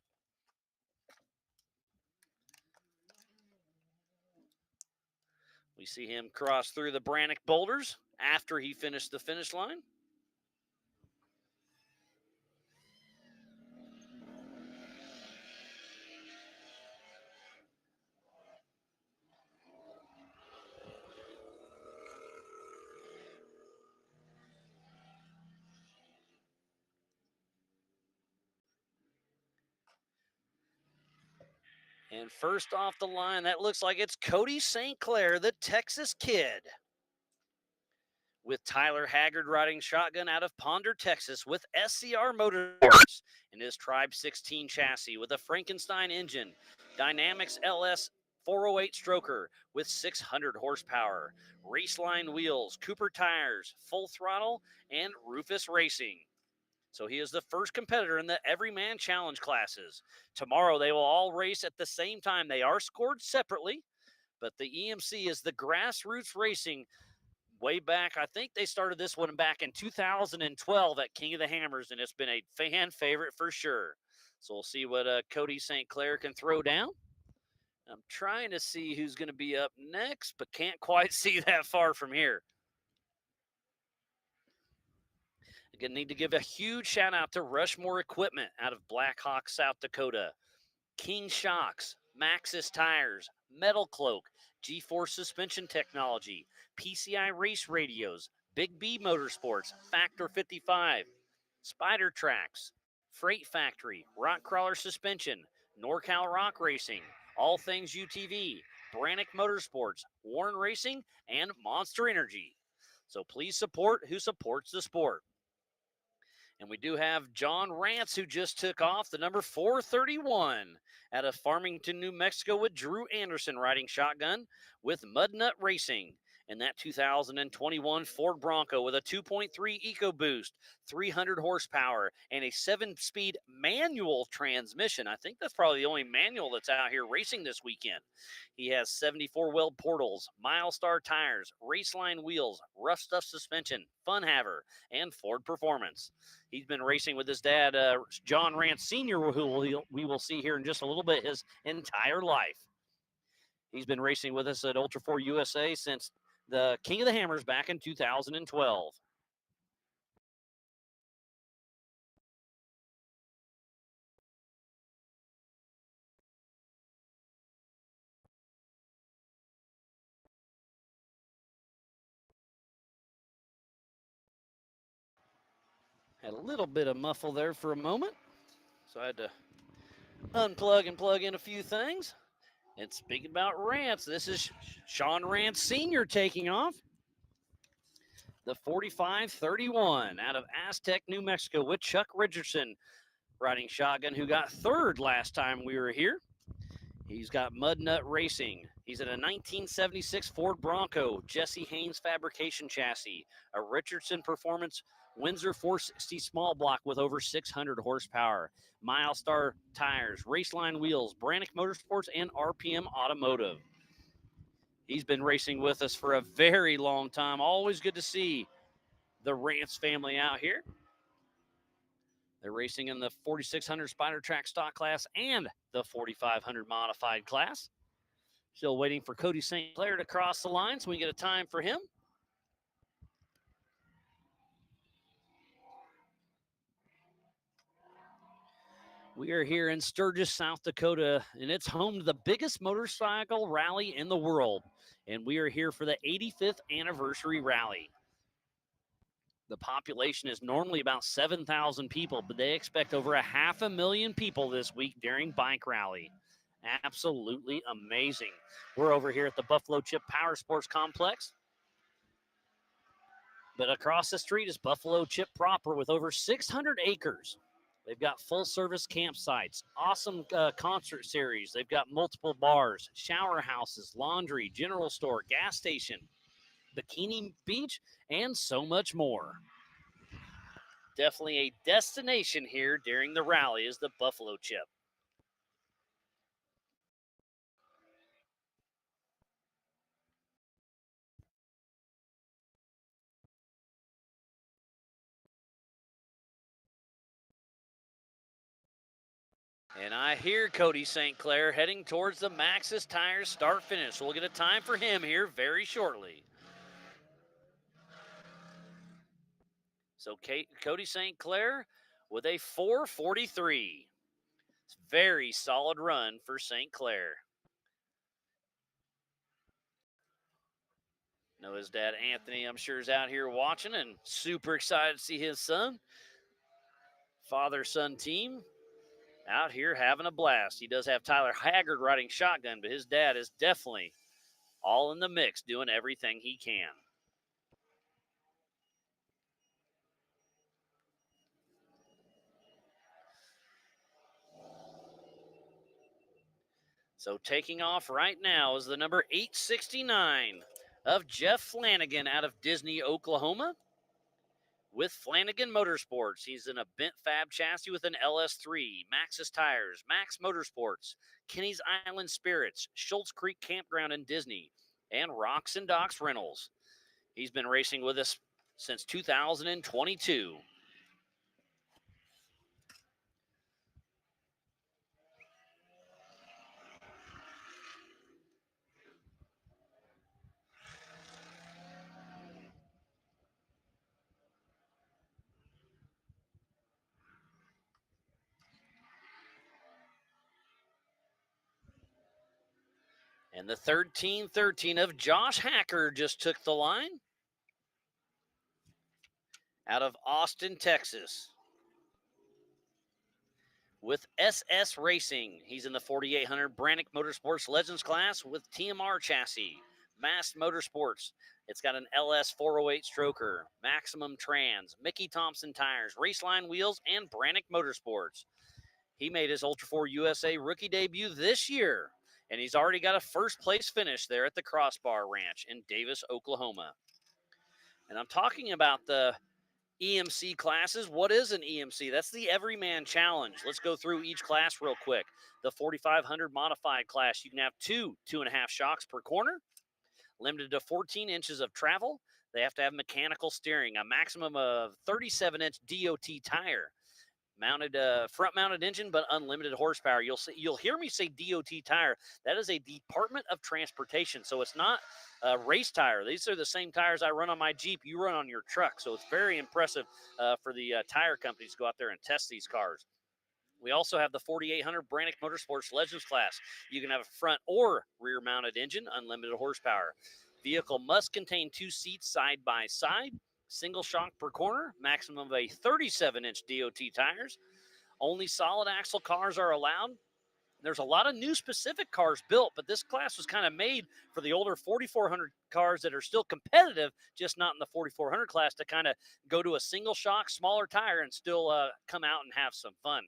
We see him cross through the Brannick boulders after he finished the finish line. And first off the line, that looks like it's Cody St. Clair, the Texas Kid, with Tyler Haggard riding shotgun out of Ponder, Texas, with SCR Motorsports in his Tribe 16 chassis with a Frankenstein engine, Dynamics LS 408 stroker with 600 horsepower, Raceline wheels, Cooper tires, Full Throttle, and Rufus Racing. So he is the first competitor in the Everyman Challenge classes. Tomorrow they will all race at the same time. They are scored separately, but the EMC is the Grassroots Racing. Way back, I think they started this one back in 2012 at King of the Hammers, and it's been a fan favorite for sure. So we'll see what Cody St. Clair can throw down. I'm trying to see who's going to be up next, but can't quite see that far from here. Again, need to give a huge shout out to Rushmore Equipment out of Black Hawk, South Dakota. King Shocks, Maxxis Tires, Metal Cloak, G-Force Suspension Technology, PCI Race Radios, Big B Motorsports, Factor 55, Spider Tracks, Freight Factory, Rock Crawler Suspension, NorCal Rock Racing, All Things UTV, Brannick Motorsports, Warren Racing, and Monster Energy. So please support who supports the sport. And we do have John Rance, who just took off the number 431 out of Farmington, New Mexico, with Drew Anderson riding shotgun with Mudnut Racing. And that 2021 Ford Bronco with a 2.3 EcoBoost, 300 horsepower, and a 7-speed manual transmission. I think that's probably the only manual that's out here racing this weekend. He has 74 weld portals, Milestar tires, Raceline wheels, Rough Stuff suspension, Fun Haver, and Ford Performance. He's been racing with his dad, John Rance Sr., who we will see here in just a little bit, his entire life. He's been racing with us at Ultra 4 USA since the King of the Hammers back in 2012. Had a little bit of muffle there for a moment, so I had to unplug and plug in a few things. And speaking about Rance, this is Sean Rance Sr. taking off. The 4531 out of Aztec, New Mexico, with Chuck Richardson riding shotgun, who got third last time we were here. He's got Mudnut Racing. He's in a 1976 Ford Bronco, Jesse Haynes fabrication chassis, a Richardson Performance Windsor 460 small block with over 600 horsepower, Milestar tires, Raceline wheels, Brannick Motorsports, and RPM Automotive. He's been racing with us for a very long time. Always good to see the Rance family out here. They're racing in the 4600 Spider Track stock class and the 4500 modified class. Still waiting for Cody St. Clair to cross the line so we can get a time for him. We are here in Sturgis, South Dakota, and it's home to the biggest motorcycle rally in the world. And we are here for the 85th anniversary rally. The population is normally about 7,000 people, but they expect over 500,000 people this week during Bike Rally. Absolutely amazing. We're over here at the Buffalo Chip Power Sports Complex. But across the street is Buffalo Chip proper with over 600 acres. They've got full-service campsites, awesome concert series. They've got multiple bars, shower houses, laundry, general store, gas station, Bikini Beach, and so much more. Definitely a destination here during the rally is the Buffalo Chip. And I hear Cody St. Clair heading towards the Maxxis Tires start-finish. So we'll get a time for him here very shortly. So Cody St. Clair with a 4:43. It's a very solid run for St. Clair. Know his dad, Anthony, I'm sure is out here watching and super excited to see his son. Father-son team out here having a blast. He does have Tyler Haggard riding shotgun, but his dad is definitely all in the mix, doing everything he can. So taking off right now is the number 869 of Jeff Flanagan out of Disney, Oklahoma. With Flanagan Motorsports, he's in a bent fab chassis with an LS3, Maxxis tires, Max Motorsports, Kenny's Island Spirits, Schultz Creek Campground in Disney, and Rocks and Docks Rentals. He's been racing with us since 2022. And the 1313 of Josh Hacker just took the line out of Austin, Texas. With SS Racing, he's in the 4800 Brannick Motorsports Legends class with TMR chassis, Mass Motorsports. It's got an LS 408 stroker, Maximum Trans, Mickey Thompson tires, Raceline wheels, and Brannick Motorsports. He made his Ultra 4 USA rookie debut this year, and he's already got a first place finish there at the Crossbar Ranch in Davis, Oklahoma. And I'm talking about the EMC classes. What is an EMC? That's the Everyman Challenge. Let's go through each class real quick. The 4500 modified class, you can have 2.5 shocks per corner, limited to 14 inches of travel. They have to have mechanical steering, a maximum of 37-inch DOT tire, mounted front-mounted engine, but unlimited horsepower. You'll hear me say DOT tire. That is a Department of Transportation, so it's not a race tire. These are the same tires I run on my Jeep. You run on your truck, so it's very impressive for the tire companies to go out there and test these cars. We also have the 4800 Brannick Motorsports Legends class. You can have a front or rear-mounted engine, unlimited horsepower. Vehicle must contain 2 seats side by side. Single shock per corner, maximum of a 37-inch DOT tires. Only solid axle cars are allowed. There's a lot of new specific cars built, but this class was kind of made for the older 4400 cars that are still competitive, just not in the 4400 class, to kind of go to a single shock, smaller tire and still come out and have some fun.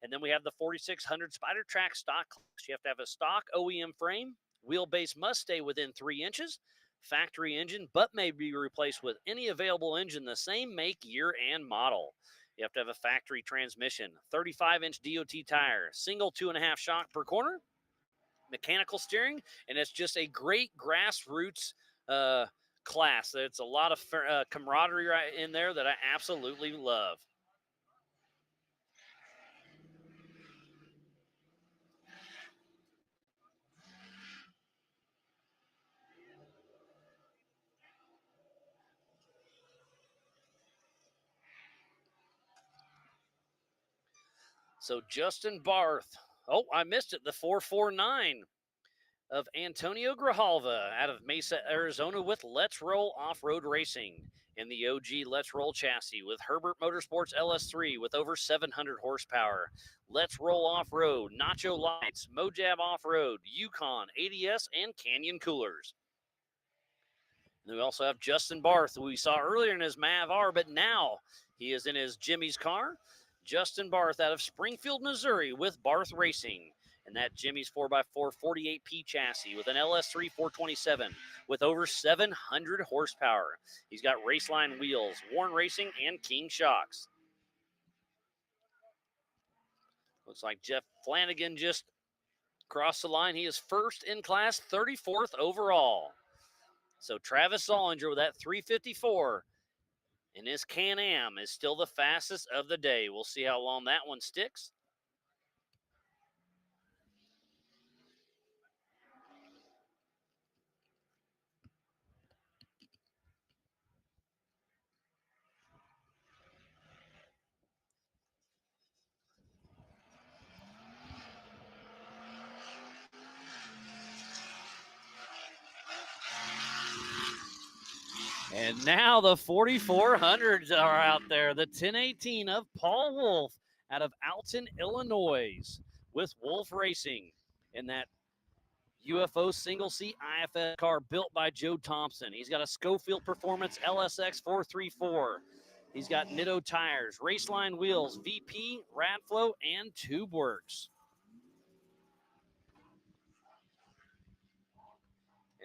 And then we have the 4600 Spider Track stock class. You have to have a stock OEM frame. Wheelbase must stay within 3 inches. Factory engine, but may be replaced with any available engine the same make, year, and model. You have to have a factory transmission, 35-inch DOT tire, single 2.5 shock per corner, mechanical steering, and it's just a great grassroots class. It's a lot of camaraderie right in there that I absolutely love. So Justin Barth. Oh, I missed it. The 449 of Antonio Grijalva out of Mesa, Arizona with Let's Roll Off-Road Racing in the OG Let's Roll chassis with Herbert Motorsports LS3 with over 700 horsepower. Let's Roll Off-Road, Nacho Lights, Mojab Off-Road, Yukon, ADS, and Canyon Coolers. And we also have Justin Barth, who we saw earlier in his Mav R, but now he is in his Jimmy's car. Justin Barth out of Springfield, Missouri with Barth Racing. And that Jimmy's 4x4 48P chassis with an LS3 427 with over 700 horsepower. He's got Raceline wheels, Warn Racing, and King shocks. Looks like Jeff Flanagan just crossed the line. He is first in class, 34th overall. So Travis Zollinger with that 354 in his Can-Am is still the fastest of the day. We'll see how long that one sticks. And now the 4400s are out there. The 1018 of Paul Wolf out of Alton, Illinois with Wolf Racing in that UFO single-seat IFS car built by Joe Thompson. He's got a Schofield Performance LSX 434. He's got Nitto tires, Raceline wheels, VP, Radflow, and TubeWorks.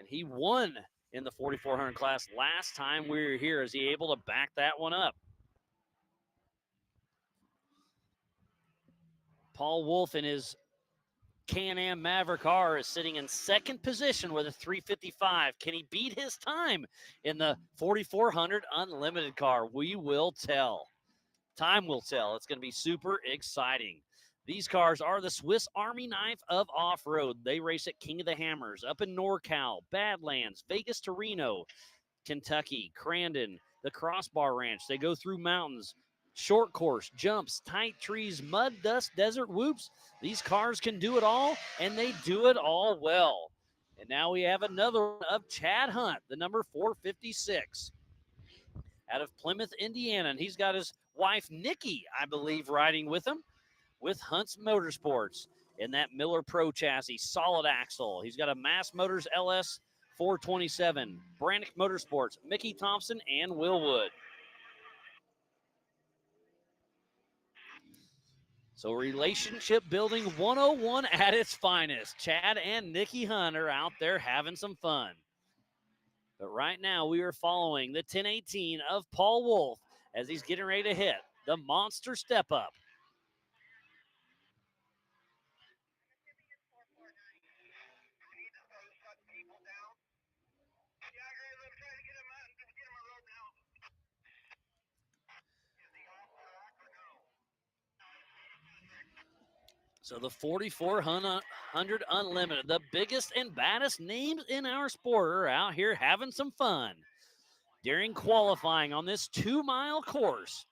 And he won in the 4,400 class last time we were here. Is he able to back that one up? Paul Wolf in his Can-Am Maverick R is sitting in second position with a 3:55. Can he beat his time in the 4,400 Unlimited car? We will tell. Time will tell. It's going to be super exciting. These cars are the Swiss Army knife of off-road. They race at King of the Hammers up in NorCal, Badlands, Vegas to Reno, Kentucky, Crandon, the Crossbar Ranch. They go through mountains, short course, jumps, tight trees, mud, dust, desert, whoops. These cars can do it all, and they do it all well. And now we have another one of Chad Hunt, the number 456, out of Plymouth, Indiana. And he's got his wife, Nikki, I believe, riding with him with Hunt's Motorsports in that Miller Pro chassis, solid axle. He's got a Mass Motors LS 427, Brannick Motorsports, Mickey Thompson, and Will Wood. So relationship building 101 at its finest. Chad and Nikki Hunt are out there having some fun. But right now we are following the 1018 of Paul Wolf as he's getting ready to hit the monster step up. So the 4,400 Unlimited, the biggest and baddest names in our sport are out here having some fun. During qualifying on this 2-mile course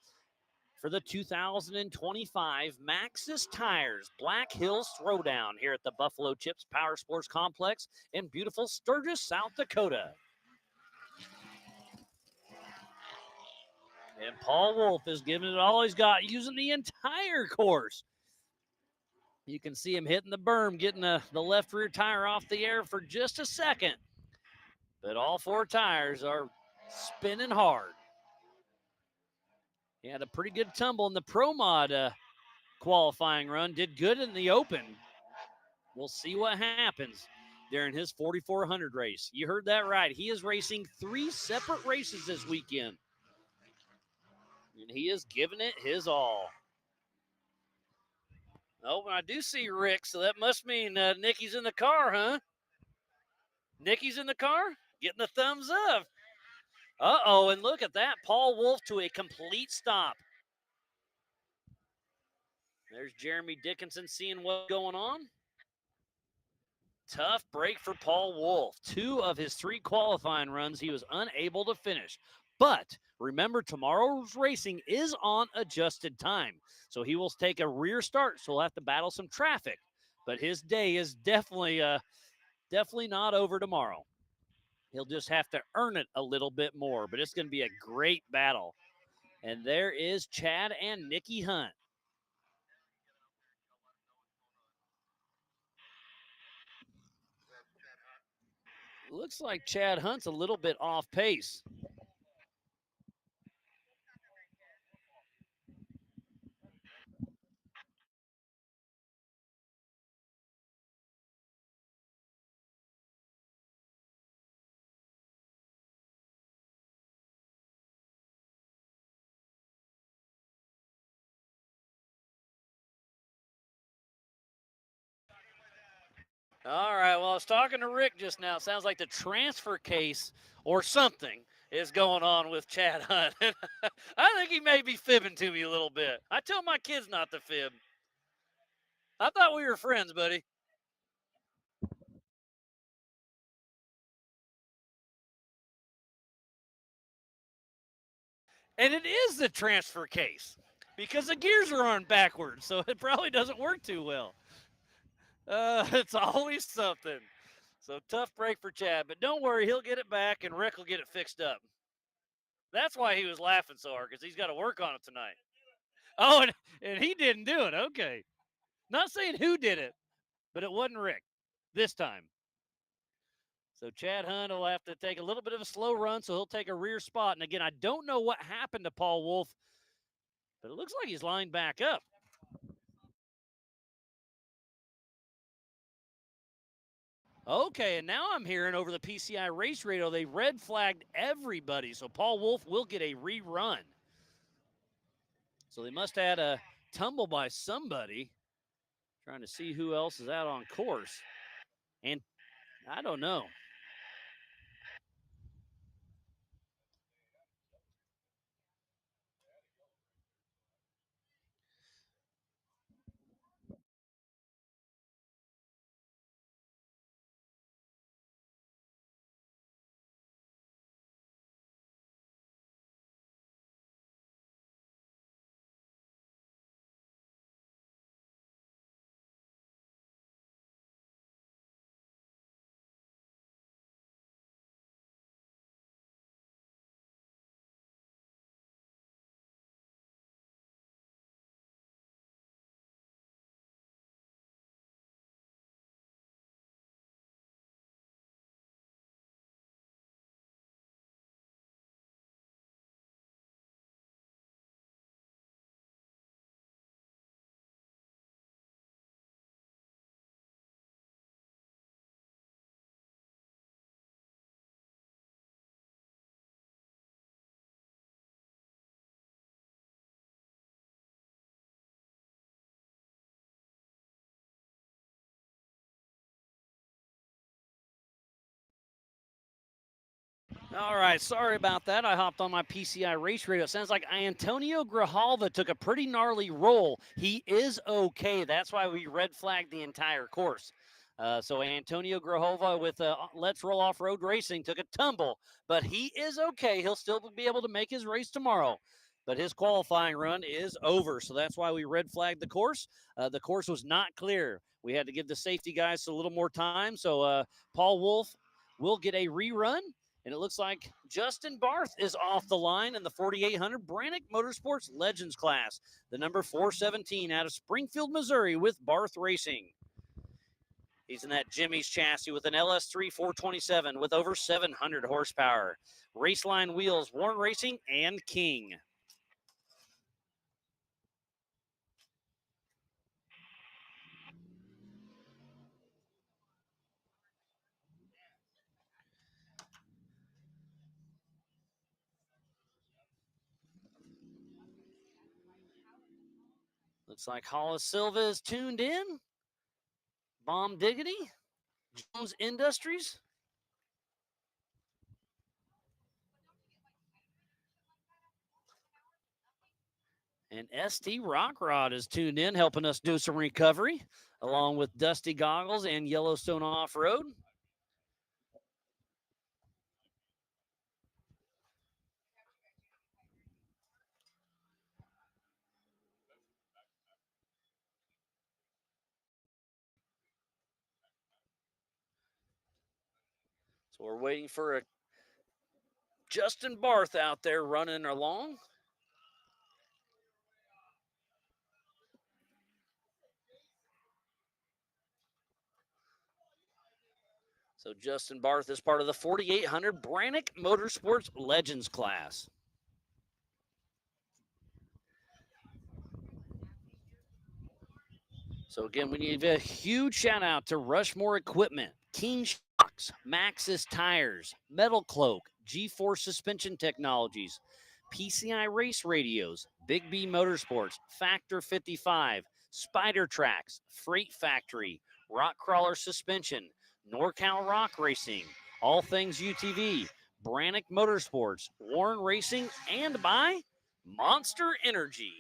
for the 2025 Maxxis Tires Black Hills Throwdown here at the Buffalo Chips Power Sports Complex in beautiful Sturgis, South Dakota. And Paul Wolf is giving it all he's got, using the entire course. You can see him hitting the berm, getting the left rear tire off the air for just a second. But all 4 tires are spinning hard. He had a pretty good tumble in the Pro Mod qualifying run. Did good in the Open. We'll see what happens during his 4,400 race. You heard that right. He is racing 3 separate races this weekend. And he is giving it his all. Oh, I do see Rick, so that must mean Nikki's in the car, huh? Nikki's in the car? Getting the thumbs up. Uh-oh, and look at that. Paul Wolf to a complete stop. There's Jeremy Dickinson seeing what's going on. Tough break for Paul Wolf. 2 of his 3 qualifying runs he was unable to finish. But remember, tomorrow's racing is on adjusted time. So he will take a rear start, so he'll have to battle some traffic. But his day is definitely not over tomorrow. He'll just have to earn it a little bit more. But it's going to be a great battle. And there is Chad and Nikki Hunt. Looks like Chad Hunt's a little bit off pace. All right, well, I was talking to Rick just now. It sounds like the transfer case or something is going on with Chad Hunt. I think he may be fibbing to me a little bit. I tell my kids not to fib. I thought we were friends, buddy. And it is the transfer case because the gears are on backwards, so it probably doesn't work too well. It's always something. So tough break for Chad, but don't worry, he'll get it back and Rick will get it fixed up. That's why he was laughing so hard, because he's got to work on it tonight. Oh, and he didn't do it. Okay. Not saying who did it, but it wasn't Rick this time. So Chad Hunt will have to take a little bit of a slow run, so he'll take a rear spot. And again, I don't know what happened to Paul Wolf, but it looks like he's lined back up. Okay, and now I'm hearing over the PCI race radio, they red flagged everybody. So Paul Wolf will get a rerun. So they must have had a tumble by somebody. Trying to see who else is out on course. And I don't know. All right, sorry about that. I hopped on my PCI race radio. It sounds like Antonio Grijalva took a pretty gnarly roll. He is okay. That's why we red flagged the entire course. So Antonio Grijalva with Let's Roll Off Road Racing took a tumble, but he is okay. He'll still be able to make his race tomorrow. But his qualifying run is over, so that's why we red flagged the course. The course was not clear. We had to give the safety guys a little more time. So Paul Wolf will get a rerun. And it looks like Justin Barth is off the line in the 4800 Brannick Motorsports Legends class, the number 417 out of Springfield, Missouri with Barth Racing. He's in that Jimmy's chassis with an LS3 427 with over 700 horsepower. Raceline wheels, Warren Racing and King. Looks like Hollis Silva is tuned in. Bomb Diggity, Jones Industries. And ST Rock Rod is tuned in, helping us do some recovery, along with Dusty Goggles and Yellowstone Off-Road. So we're waiting for a Justin Barth out there running along. So Justin Barth is part of the 4800 Brannick Motorsports Legends class. So again, we need a huge shout out to Rushmore Equipment, King Shocks, Maxxis Tires, Metal Cloak, G-Force Suspension Technologies, PCI Race Radios, Big B Motorsports, Factor 55, Spider Tracks, Freight Factory, Rock Crawler Suspension, NorCal Rock Racing, All Things UTV, Brannick Motorsports, Warren Racing, and by Monster Energy.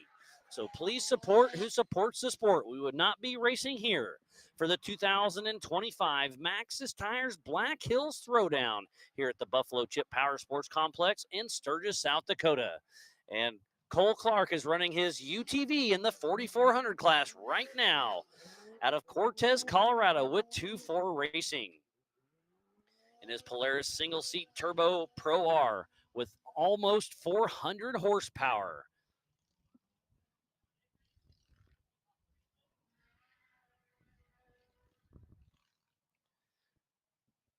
So please support who supports the sport. We would not be racing here for the 2025 Maxxis Tires Black Hills Throwdown here at the Buffalo Chip Power Sports Complex in Sturgis, South Dakota. And Cole Clark is running his UTV in the 4400 class right now out of Cortez, Colorado with 2-4 Racing. In his Polaris single-seat turbo Pro R with almost 400 horsepower.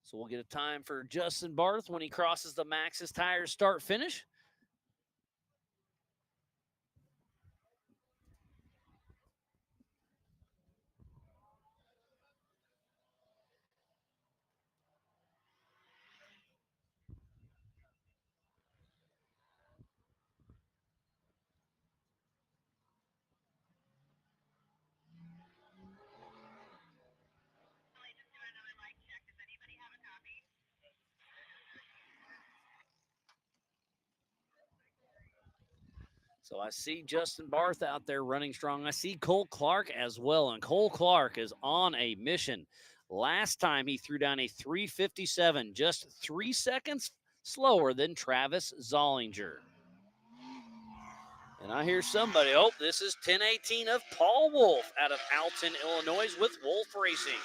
So we'll get a time for Justin Barth when he crosses the Maxxis Tires start-finish. So I see Justin Barth out there running strong. I see Cole Clark as well, and Cole Clark is on a mission. Last time he threw down a 3:57, just 3 seconds slower than Travis Zollinger. And I hear somebody, oh, this is 1018 of Paul Wolf out of Alton, Illinois with Wolf Racing.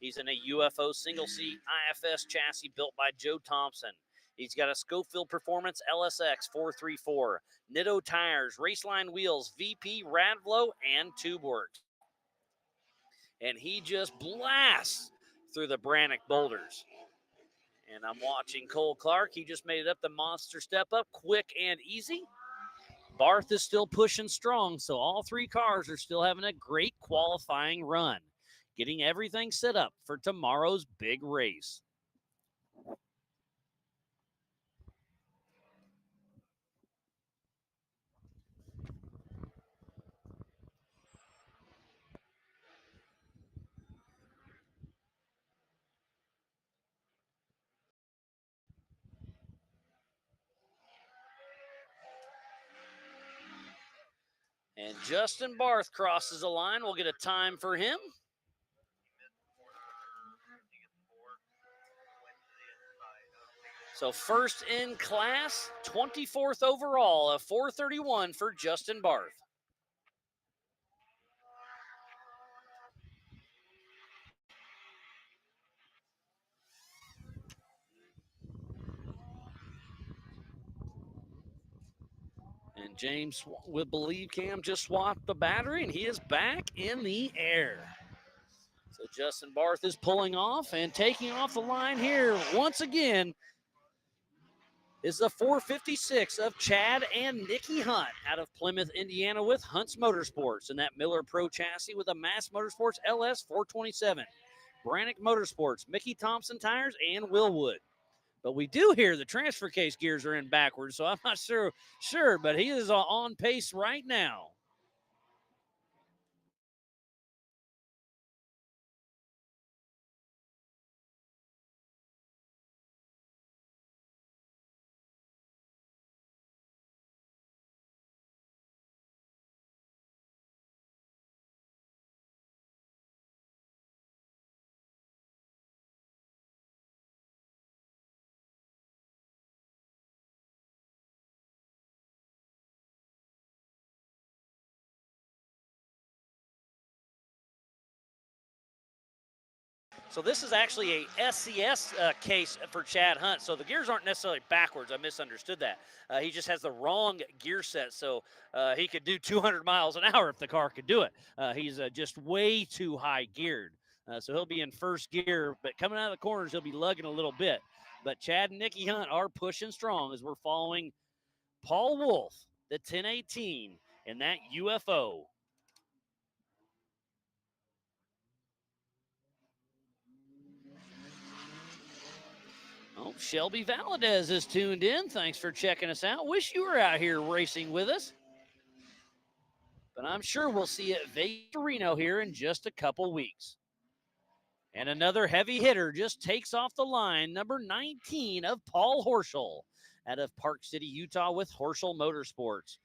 He's in a UFO single-seat IFS chassis built by Joe Thompson. He's got a Schofield Performance LSX 434, Nitto tires, Raceline wheels, VP, Radflow, and TubeWorks. And he just blasts through the Brannock boulders. And I'm watching Cole Clark. He just made it up the monster step up, quick and easy. Barth is still pushing strong, so all three cars are still having a great qualifying run, getting everything set up for tomorrow's big race. And Justin Barth crosses the line. We'll get a time for him. So first in class, 24th overall, a 4:31 for Justin Barth. And James, we believe Cam just swapped the battery, and he is back in the air. So Justin Barth is pulling off and taking off the line here once again is the 456 of Chad and Nikki Hunt out of Plymouth, Indiana with Hunt's Motorsports, and that Miller Pro chassis with a Mass Motorsports LS 427. Brannock Motorsports, Mickey Thompson tires, and Willwood. But we do hear the transfer case gears are in backwards, so I'm not sure, but he is on pace right now. So this is actually a SCS case for Chad Hunt. So the gears aren't necessarily backwards. I misunderstood that. He just has the wrong gear set. So he could do 200 miles an hour if the car could do it. He's just way too high geared. So he'll be in first gear, but coming out of the corners, he'll be lugging a little bit. But Chad and Nikki Hunt are pushing strong as we're following Paul Wolf, the 1018, in that UFO. Oh, Shelby Valadez is tuned in. Thanks for checking us out. Wish you were out here racing with us. But I'm sure we'll see you at Vegas Reno here in just a couple weeks. And another heavy hitter just takes off the line, number 19 of Paul Horschel out of Park City, Utah with Horschel Motorsports.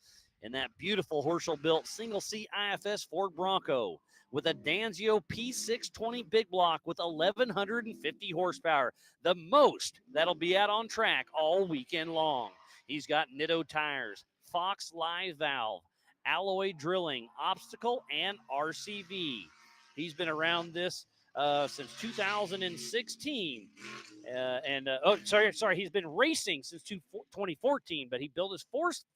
In that beautiful Horschel-built single-seat IFS Ford Bronco with a Danzio P620 big block with 1,150 horsepower, the most that'll be out on track all weekend long. He's got Nitto tires, Fox live valve, alloy drilling, obstacle, and RCV. He's been around this since 2016. He's been racing since 2014, but he built his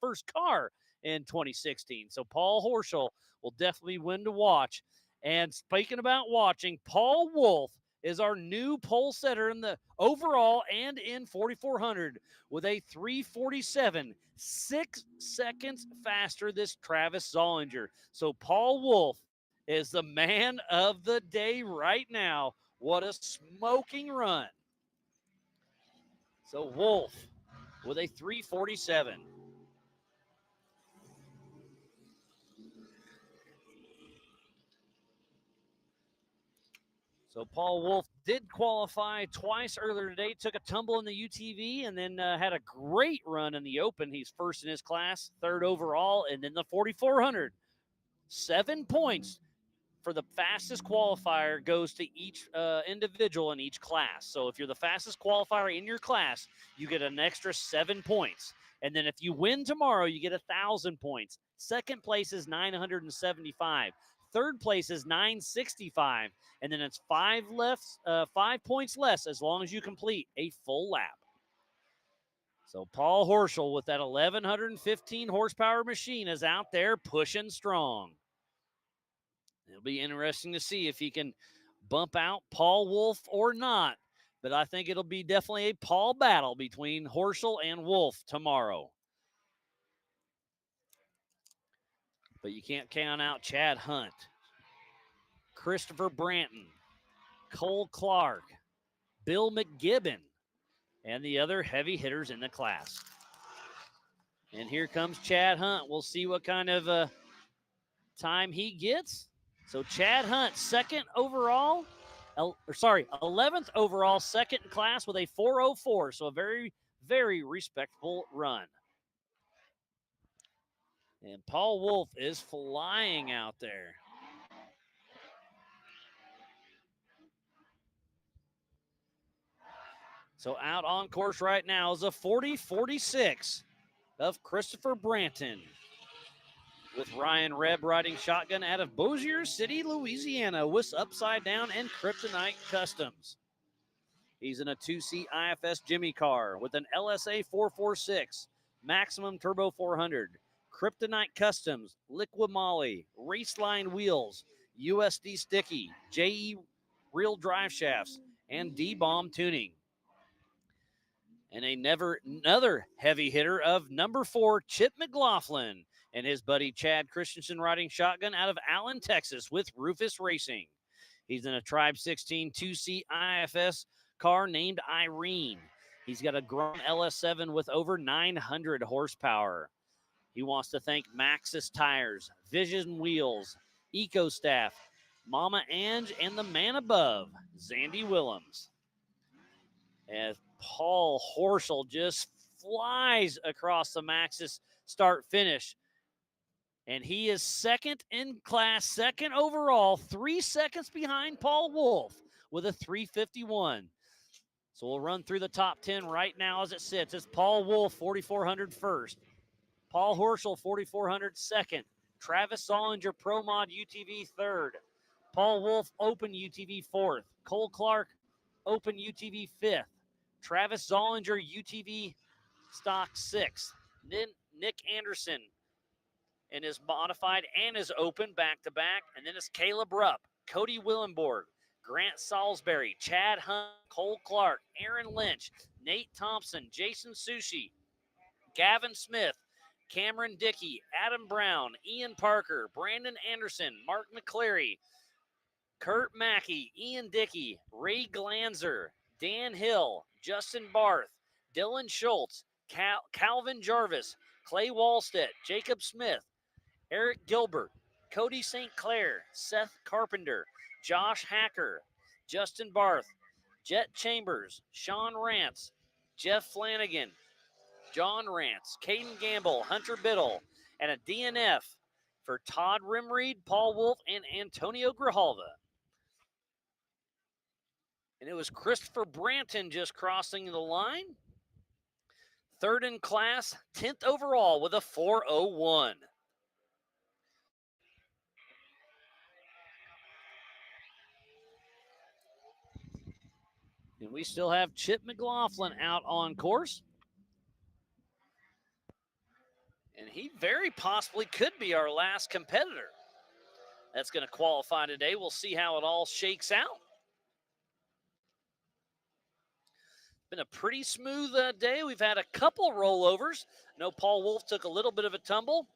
first car in 2016. So Paul Horschel will definitely win to watch. And speaking about watching, Paul Wolf is our new pole setter in the overall and in 4,400 with a 3:47, 6 seconds faster this Travis Zollinger. So Paul Wolf is the man of the day right now. What a smoking run. So Wolf with a 3:47. So Paul Wolf did qualify twice earlier today, took a tumble in the UTV, and then had a great run in the Open. He's first in his class, third overall, and then the 4,400. 7 points for the fastest qualifier goes to each individual in each class. So if you're the fastest qualifier in your class, you get an extra 7 points. And then if you win tomorrow, you get 1,000 points. Second place is 975. Third place is 965. And then it's 5 points less as long as you complete a full lap. So Paul Horschel with that 1,115 horsepower machine is out there pushing strong. It'll be interesting to see if he can bump out Paul Wolf or not. But I think it'll be definitely a Paul battle between Horschel and Wolf tomorrow. But you can't count out Chad Hunt, Christopher Branton, Cole Clark, Bill McGibbon, and the other heavy hitters in the class. And here comes Chad Hunt. We'll see what kind of time he gets. So Chad Hunt, 11th overall, second in class with a 4:04. So a very, very respectable run. And Paul Wolf is flying out there. So out on course right now is a 40-46 of Christopher Branton, with Ryan Rebb riding shotgun out of Bossier City, Louisiana, with Upside Down and Kryptonite Customs. He's in a 2-seat IFS Jimmy car with an LSA 446, Maximum Turbo 400, Kryptonite Customs, Liqui Moly, Raceline Wheels, USD Sticky, JE Real Drive Shafts, and D-Bomb Tuning. And another heavy hitter of number 4, Chip McLaughlin, and his buddy Chad Christensen riding shotgun out of Allen, Texas, with Rufus Racing. He's in a Tribe 16 2-seat IFS car named Irene. He's got a grown LS7 with over 900 horsepower. He wants to thank Maxxis Tires, Vision Wheels, EcoStaff, Mama Ange, and the man above, Zandy Willems. As Paul Horschel just flies across the Maxxis start-finish. And he is second in class, second overall, 3 seconds behind Paul Wolf with a 351. So we'll run through the top 10 right now as it sits. It's Paul Wolf, 4,400 first. Paul Horschel, 4,400 second. Travis Zollinger, Pro Mod UTV third. Paul Wolf, Open UTV fourth. Cole Clark, Open UTV fifth. Travis Zollinger, UTV Stock sixth. Then Nick Anderson in his modified and his open back-to-back. And then it's Caleb Rupp, Cody Willenborg, Grant Salisbury, Chad Hunt, Cole Clark, Aaron Lynch, Nate Thompson, Jason Sushi, Gavin Smith, Cameron Dickey, Adam Brown, Ian Parker, Brandon Anderson, Mark McCleary, Kurt Mackey, Ian Dickey, Ray Glanzer, Dan Hill, Justin Barth, Dylan Schultz, Calvin Jarvis, Clay Wallstedt, Jacob Smith, Eric Gilbert, Cody St. Clair, Seth Carpenter, Josh Hacker, Justin Barth, Jet Chambers, Sean Rance, Jeff Flanagan, John Rance, Caden Gamble, Hunter Biddle, and a DNF for Todd Rimreed, Paul Wolf, and Antonio Grijalva. And it was Christopher Branton just crossing the line. Third in class, 10th overall with a 4:01. And we still have Chip McLaughlin out on course. And he very possibly could be our last competitor that's going to qualify today. We'll see how it all shakes out. Been a pretty smooth day. We've had a couple rollovers. I know Paul Wolf took a little bit of a tumble.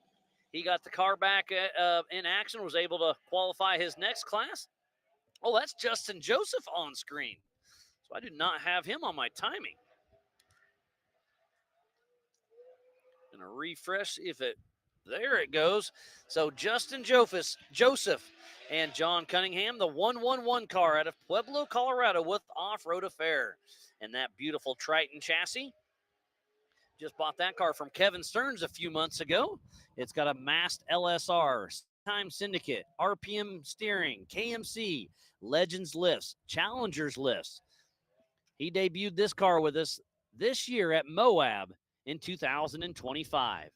He got the car back in action, was able to qualify his next class. Oh, that's Justin Joseph on screen. So I do not have him on my timing. Going to refresh, see if there it goes. So Justin Joseph And John Cunningham, the 111 car out of Pueblo, Colorado with Off-Road Affair. And that beautiful Triton chassis. Just bought that car from Kevin Stearns a few months ago. It's got a masked LSR, Time Syndicate, RPM steering, KMC, Legends lifts, Challengers lifts. He debuted this car with us this year at Moab in 2025.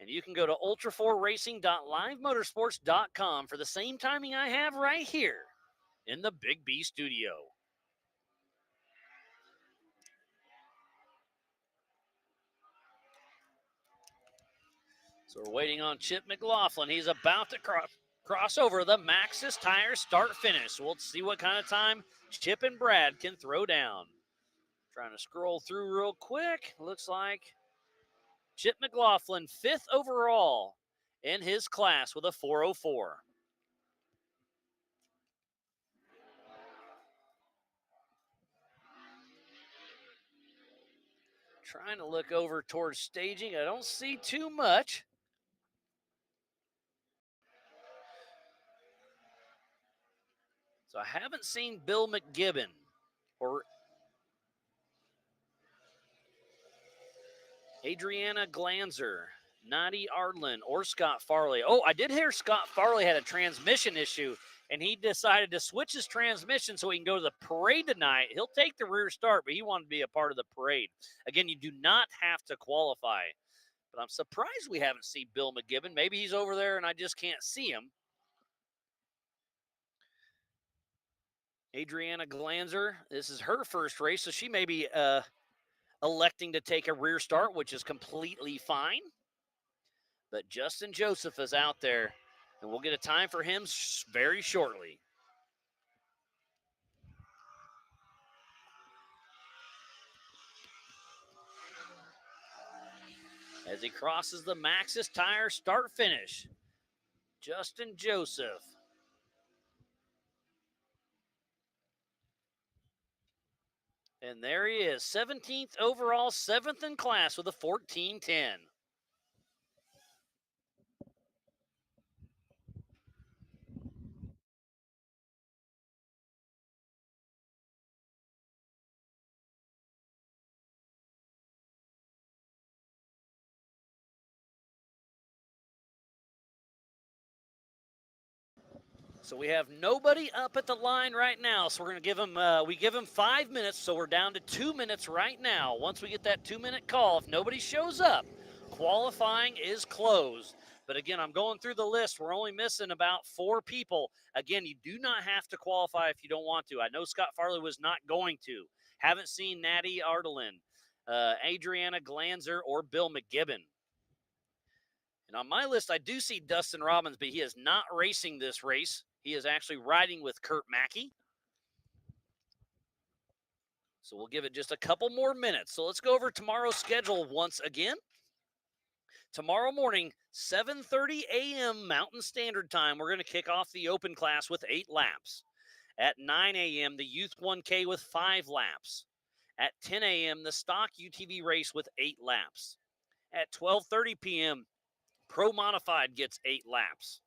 And you can go to ultra4racing.livemotorsports.com for the same timing I have right here in the Big B studio. So we're waiting on Chip McLaughlin. He's about to cross over the Maxxis tire start finish. We'll see what kind of time Chip and Brad can throw down. Trying to scroll through real quick. Looks like Chip McLaughlin, 5th overall in his class with a 404. Trying to look over towards staging. I don't see too much. So I haven't seen Bill McGibbon or Adriana Glanzer, Nadi Ardlin, or Scott Farley. Oh, I did hear Scott Farley had a transmission issue, and he decided to switch his transmission so he can go to the parade tonight. He'll take the rear start, but he wanted to be a part of the parade. Again, you do not have to qualify, but I'm surprised we haven't seen Bill McGibbon. Maybe he's over there and I just can't see him. Adriana Glanzer, this is her first race, so she may be electing to take a rear start, which is completely fine. But Justin Joseph is out there, and we'll get a time for him very shortly. As he crosses the Maxxis tire start finish, Justin Joseph. And there he is, 17th overall, 7th in class with a 14:10. So we have nobody up at the line right now. So we're going to give him, we give him 5 minutes. So we're down to 2 minutes right now. Once we get that 2-minute call, if nobody shows up, qualifying is closed. But again, I'm going through the list. We're only missing about 4 people. Again, you do not have to qualify if you don't want to. I know Scott Farley was not going to. Haven't seen Natty Ardelin, Adriana Glanzer, or Bill McGibbon. And on my list, I do see Dustin Robbins, but he is not racing this race. He is actually riding with Kurt Mackey. So we'll give it just a couple more minutes. So let's go over tomorrow's schedule once again. Tomorrow morning, 7:30 a.m. Mountain Standard Time, we're going to kick off the open class with 8 laps. At 9 a.m., the Youth 1K with 5 laps. At 10 a.m., the Stock UTV race with 8 laps. At 12:30 p.m., Pro Modified gets 8 laps.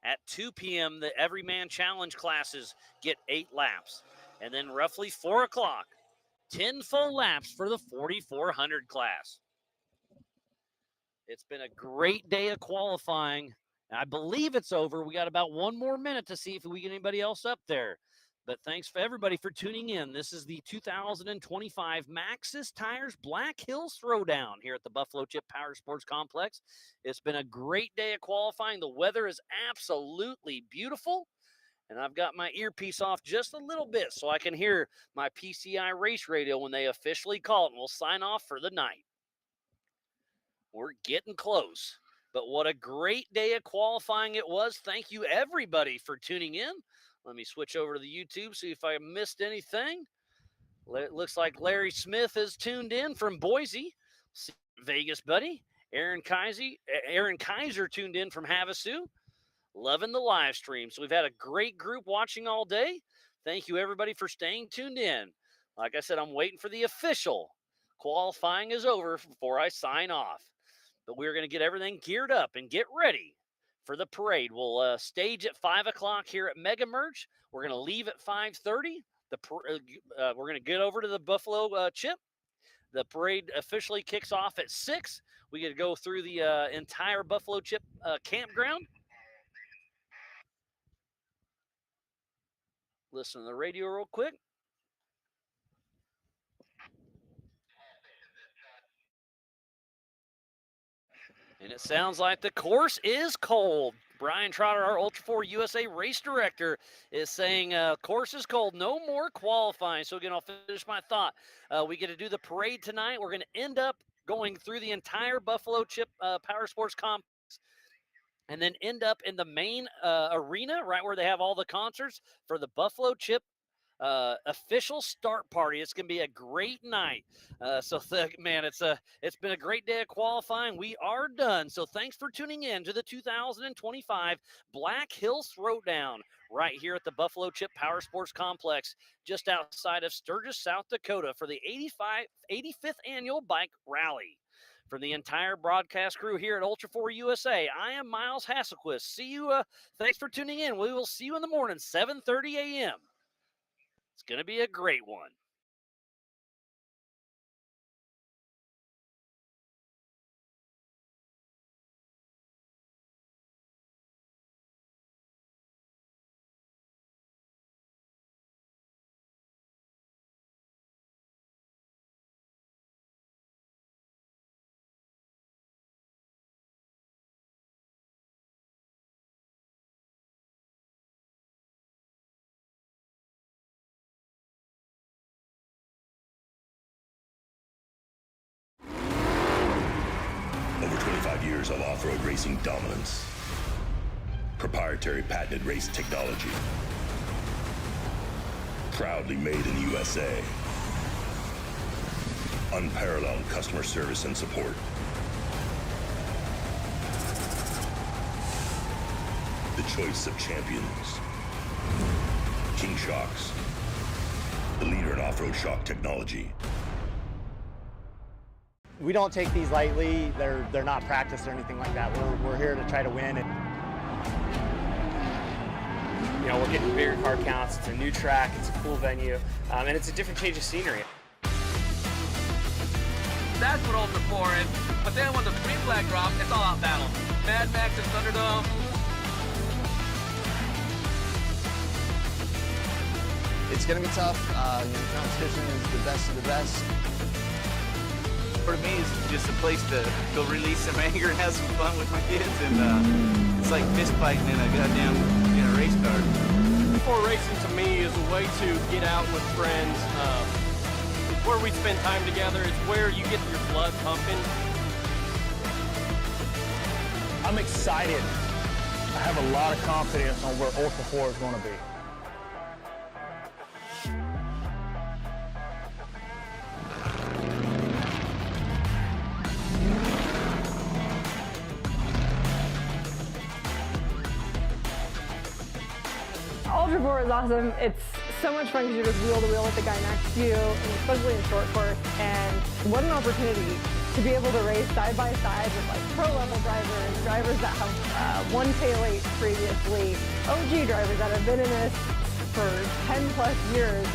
At 2 p.m., the Everyman Challenge classes get 8 laps. And then roughly 4 o'clock, 10 full laps for the 4,400 class. It's been a great day of qualifying. I believe it's over. We got about 1 more minute to see if we get anybody else up there. But thanks for everybody for tuning in. This is the 2025 Maxxis Tires Black Hills Throwdown here at the Buffalo Chip Power Sports Complex. It's been a great day of qualifying. The weather is absolutely beautiful. And I've got my earpiece off just a little bit so I can hear my PCI race radio when they officially call it. And we'll sign off for the night. We're getting close. But what a great day of qualifying it was. Thank you, everybody, for tuning in. Let me switch over to the YouTube, see if I missed anything. It looks like Larry Smith is tuned in from Boise. Vegas, buddy. Aaron Kaiser tuned in from Havasu. Loving the live stream. So we've had a great group watching all day. Thank you, everybody, for staying tuned in. Like I said, I'm waiting for the official. Qualifying is over before I sign off. But we're going to get everything geared up and get ready for the parade. We'll stage at 5 o'clock here at Mega Merch. We're going to leave at 5:30. We're going to get over to the Buffalo Chip. The parade officially kicks off at 6. We get to go through the entire Buffalo Chip campground. Listen to the radio real quick. And it sounds like the course is cold. Brian Trotter, our Ultra 4 USA race director, is saying course is cold. No more qualifying. So again, I'll finish my thought. We get to do the parade tonight. We're going to end up going through the entire Buffalo Chip Power Sports Complex and then end up in the main arena, right where they have all the concerts for the Buffalo Chip official start party. It's going to be a great night. Man, it's been a great day of qualifying. We are done. So thanks for tuning in to the 2025 Black Hills Throwdown right here at the Buffalo Chip Power Sports Complex, just outside of Sturgis, South Dakota, for the 85th annual bike rally. For the entire broadcast crew here at Ultra 4 USA, I am Miles Hasselquist. See you. Thanks for tuning in. We will see you in the morning, 7:30 a.m. It's going to be a great one. Over 25 years of off-road racing dominance. Proprietary patented race technology. Proudly made in the USA. Unparalleled customer service and support. The choice of champions. King Shocks. The leader in off-road shock technology. We don't take these lightly. They're not practiced or anything like that. We're here to try to win. And you know, we're getting bigger car counts. It's a new track. It's a cool venue, and it's a different change of scenery. That's what Ultra 4 is. But then when the green flag drops, it's all out battle. Mad Max and Thunderdome. It's going to be tough. The competition is the best of the best. For me, it's just a place to go release some anger and have some fun with my kids, and it's like fist fighting in a goddamn race car. Before racing to me is a way to get out with friends. It's where we spend time together. It's where you get your blood pumping. I'm excited. I have a lot of confidence on where Ultra 4 is going to be. Ultra 4 is awesome. It's so much fun because you're just wheel to wheel with the guy next to you, and especially in short course. And what an opportunity to be able to race side by side with like pro level drivers that have won K8 previously, OG drivers that have been in this for 10 plus years.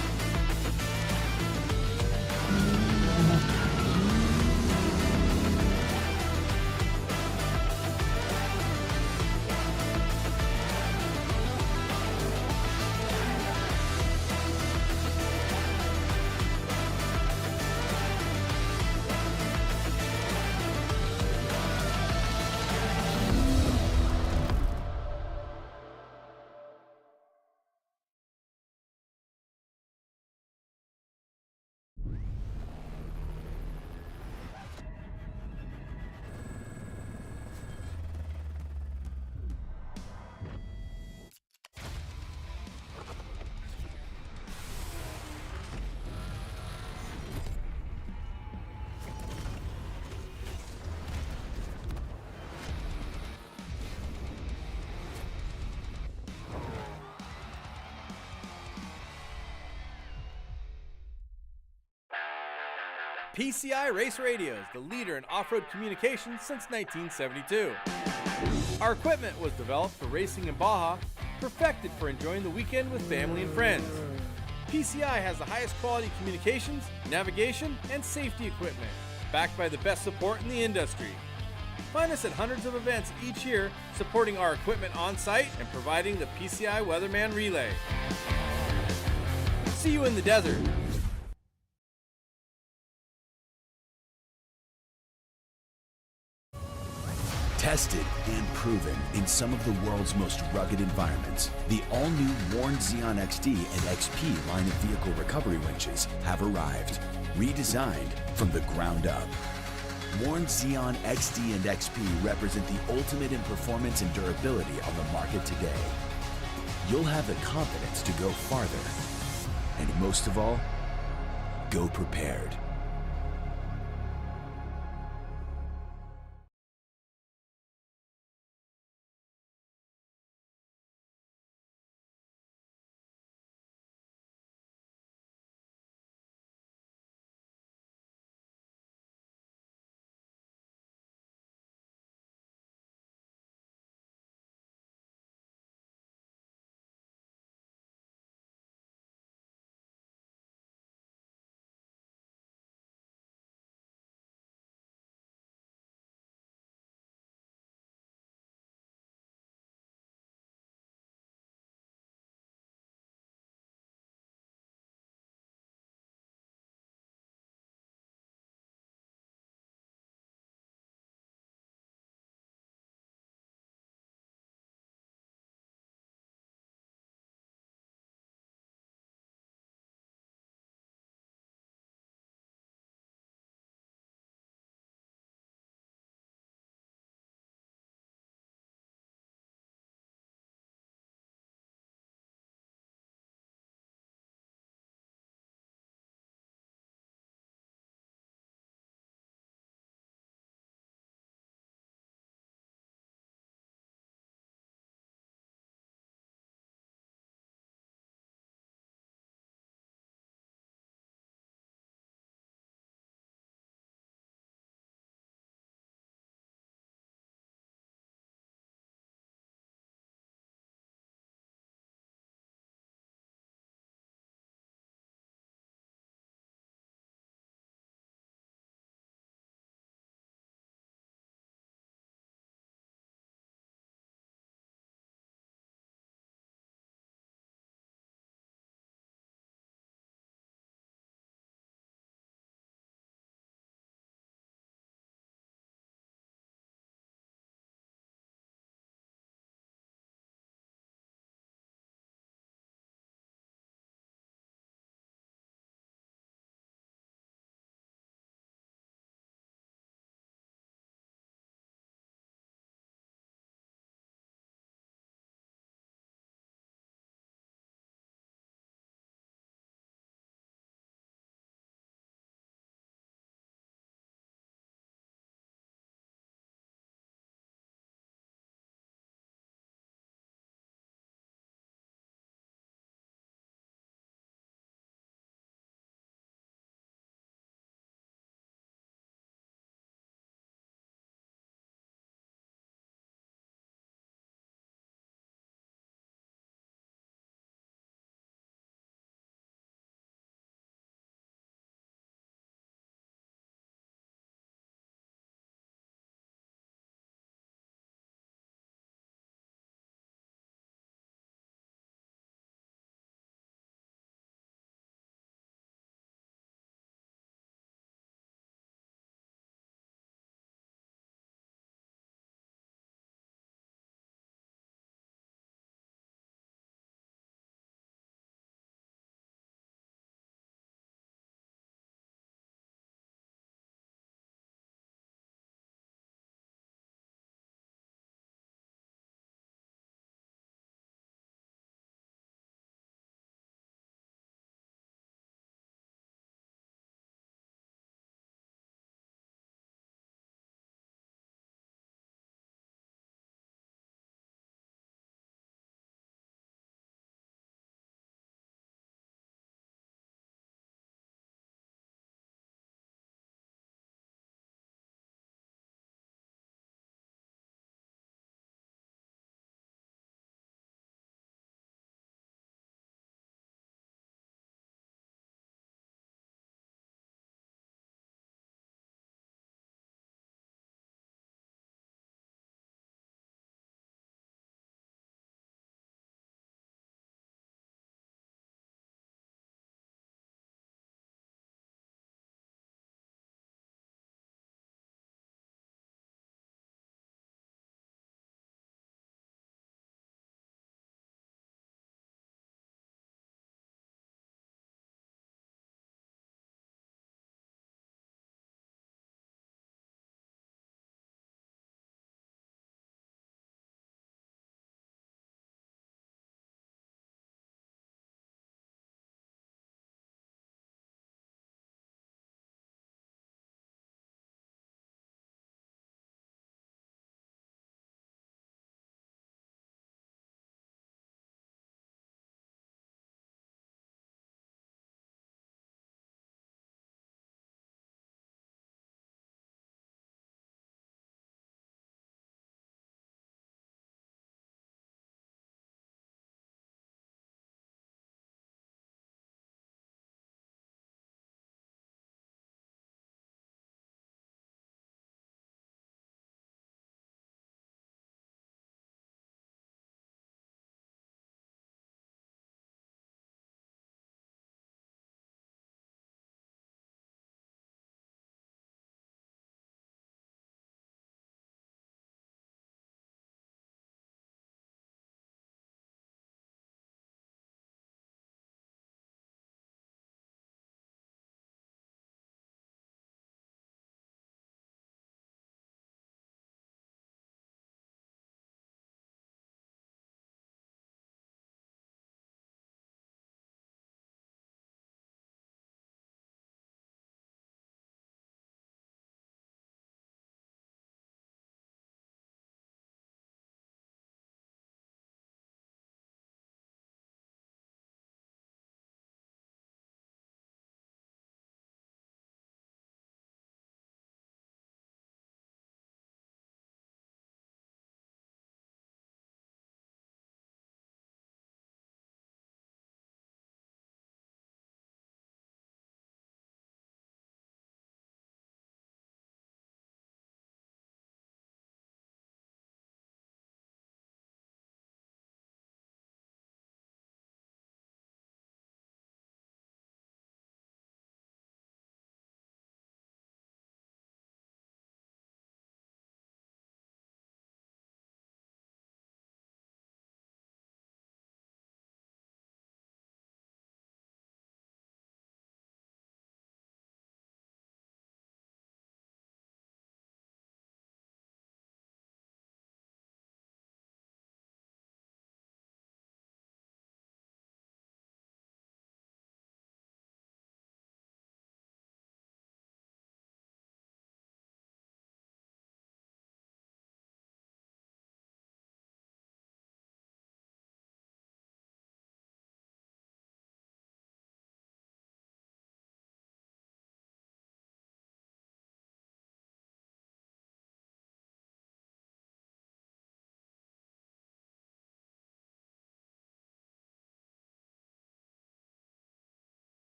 PCI Race Radio is the leader in off-road communications since 1972. Our equipment was developed for racing in Baja, perfected for enjoying the weekend with family and friends. PCI has the highest quality communications, navigation, and safety equipment, backed by the best support in the industry. Find us at hundreds of events each year, supporting our equipment on site and providing the PCI Weatherman Relay. See you in the desert. Tested and proven in some of the world's most rugged environments, the all-new Warn Xeon XD and XP line of vehicle recovery winches have arrived, redesigned from the ground up. Warn Xeon XD and XP represent the ultimate in performance and durability on the market today. You'll have the confidence to go farther, and most of all, go prepared.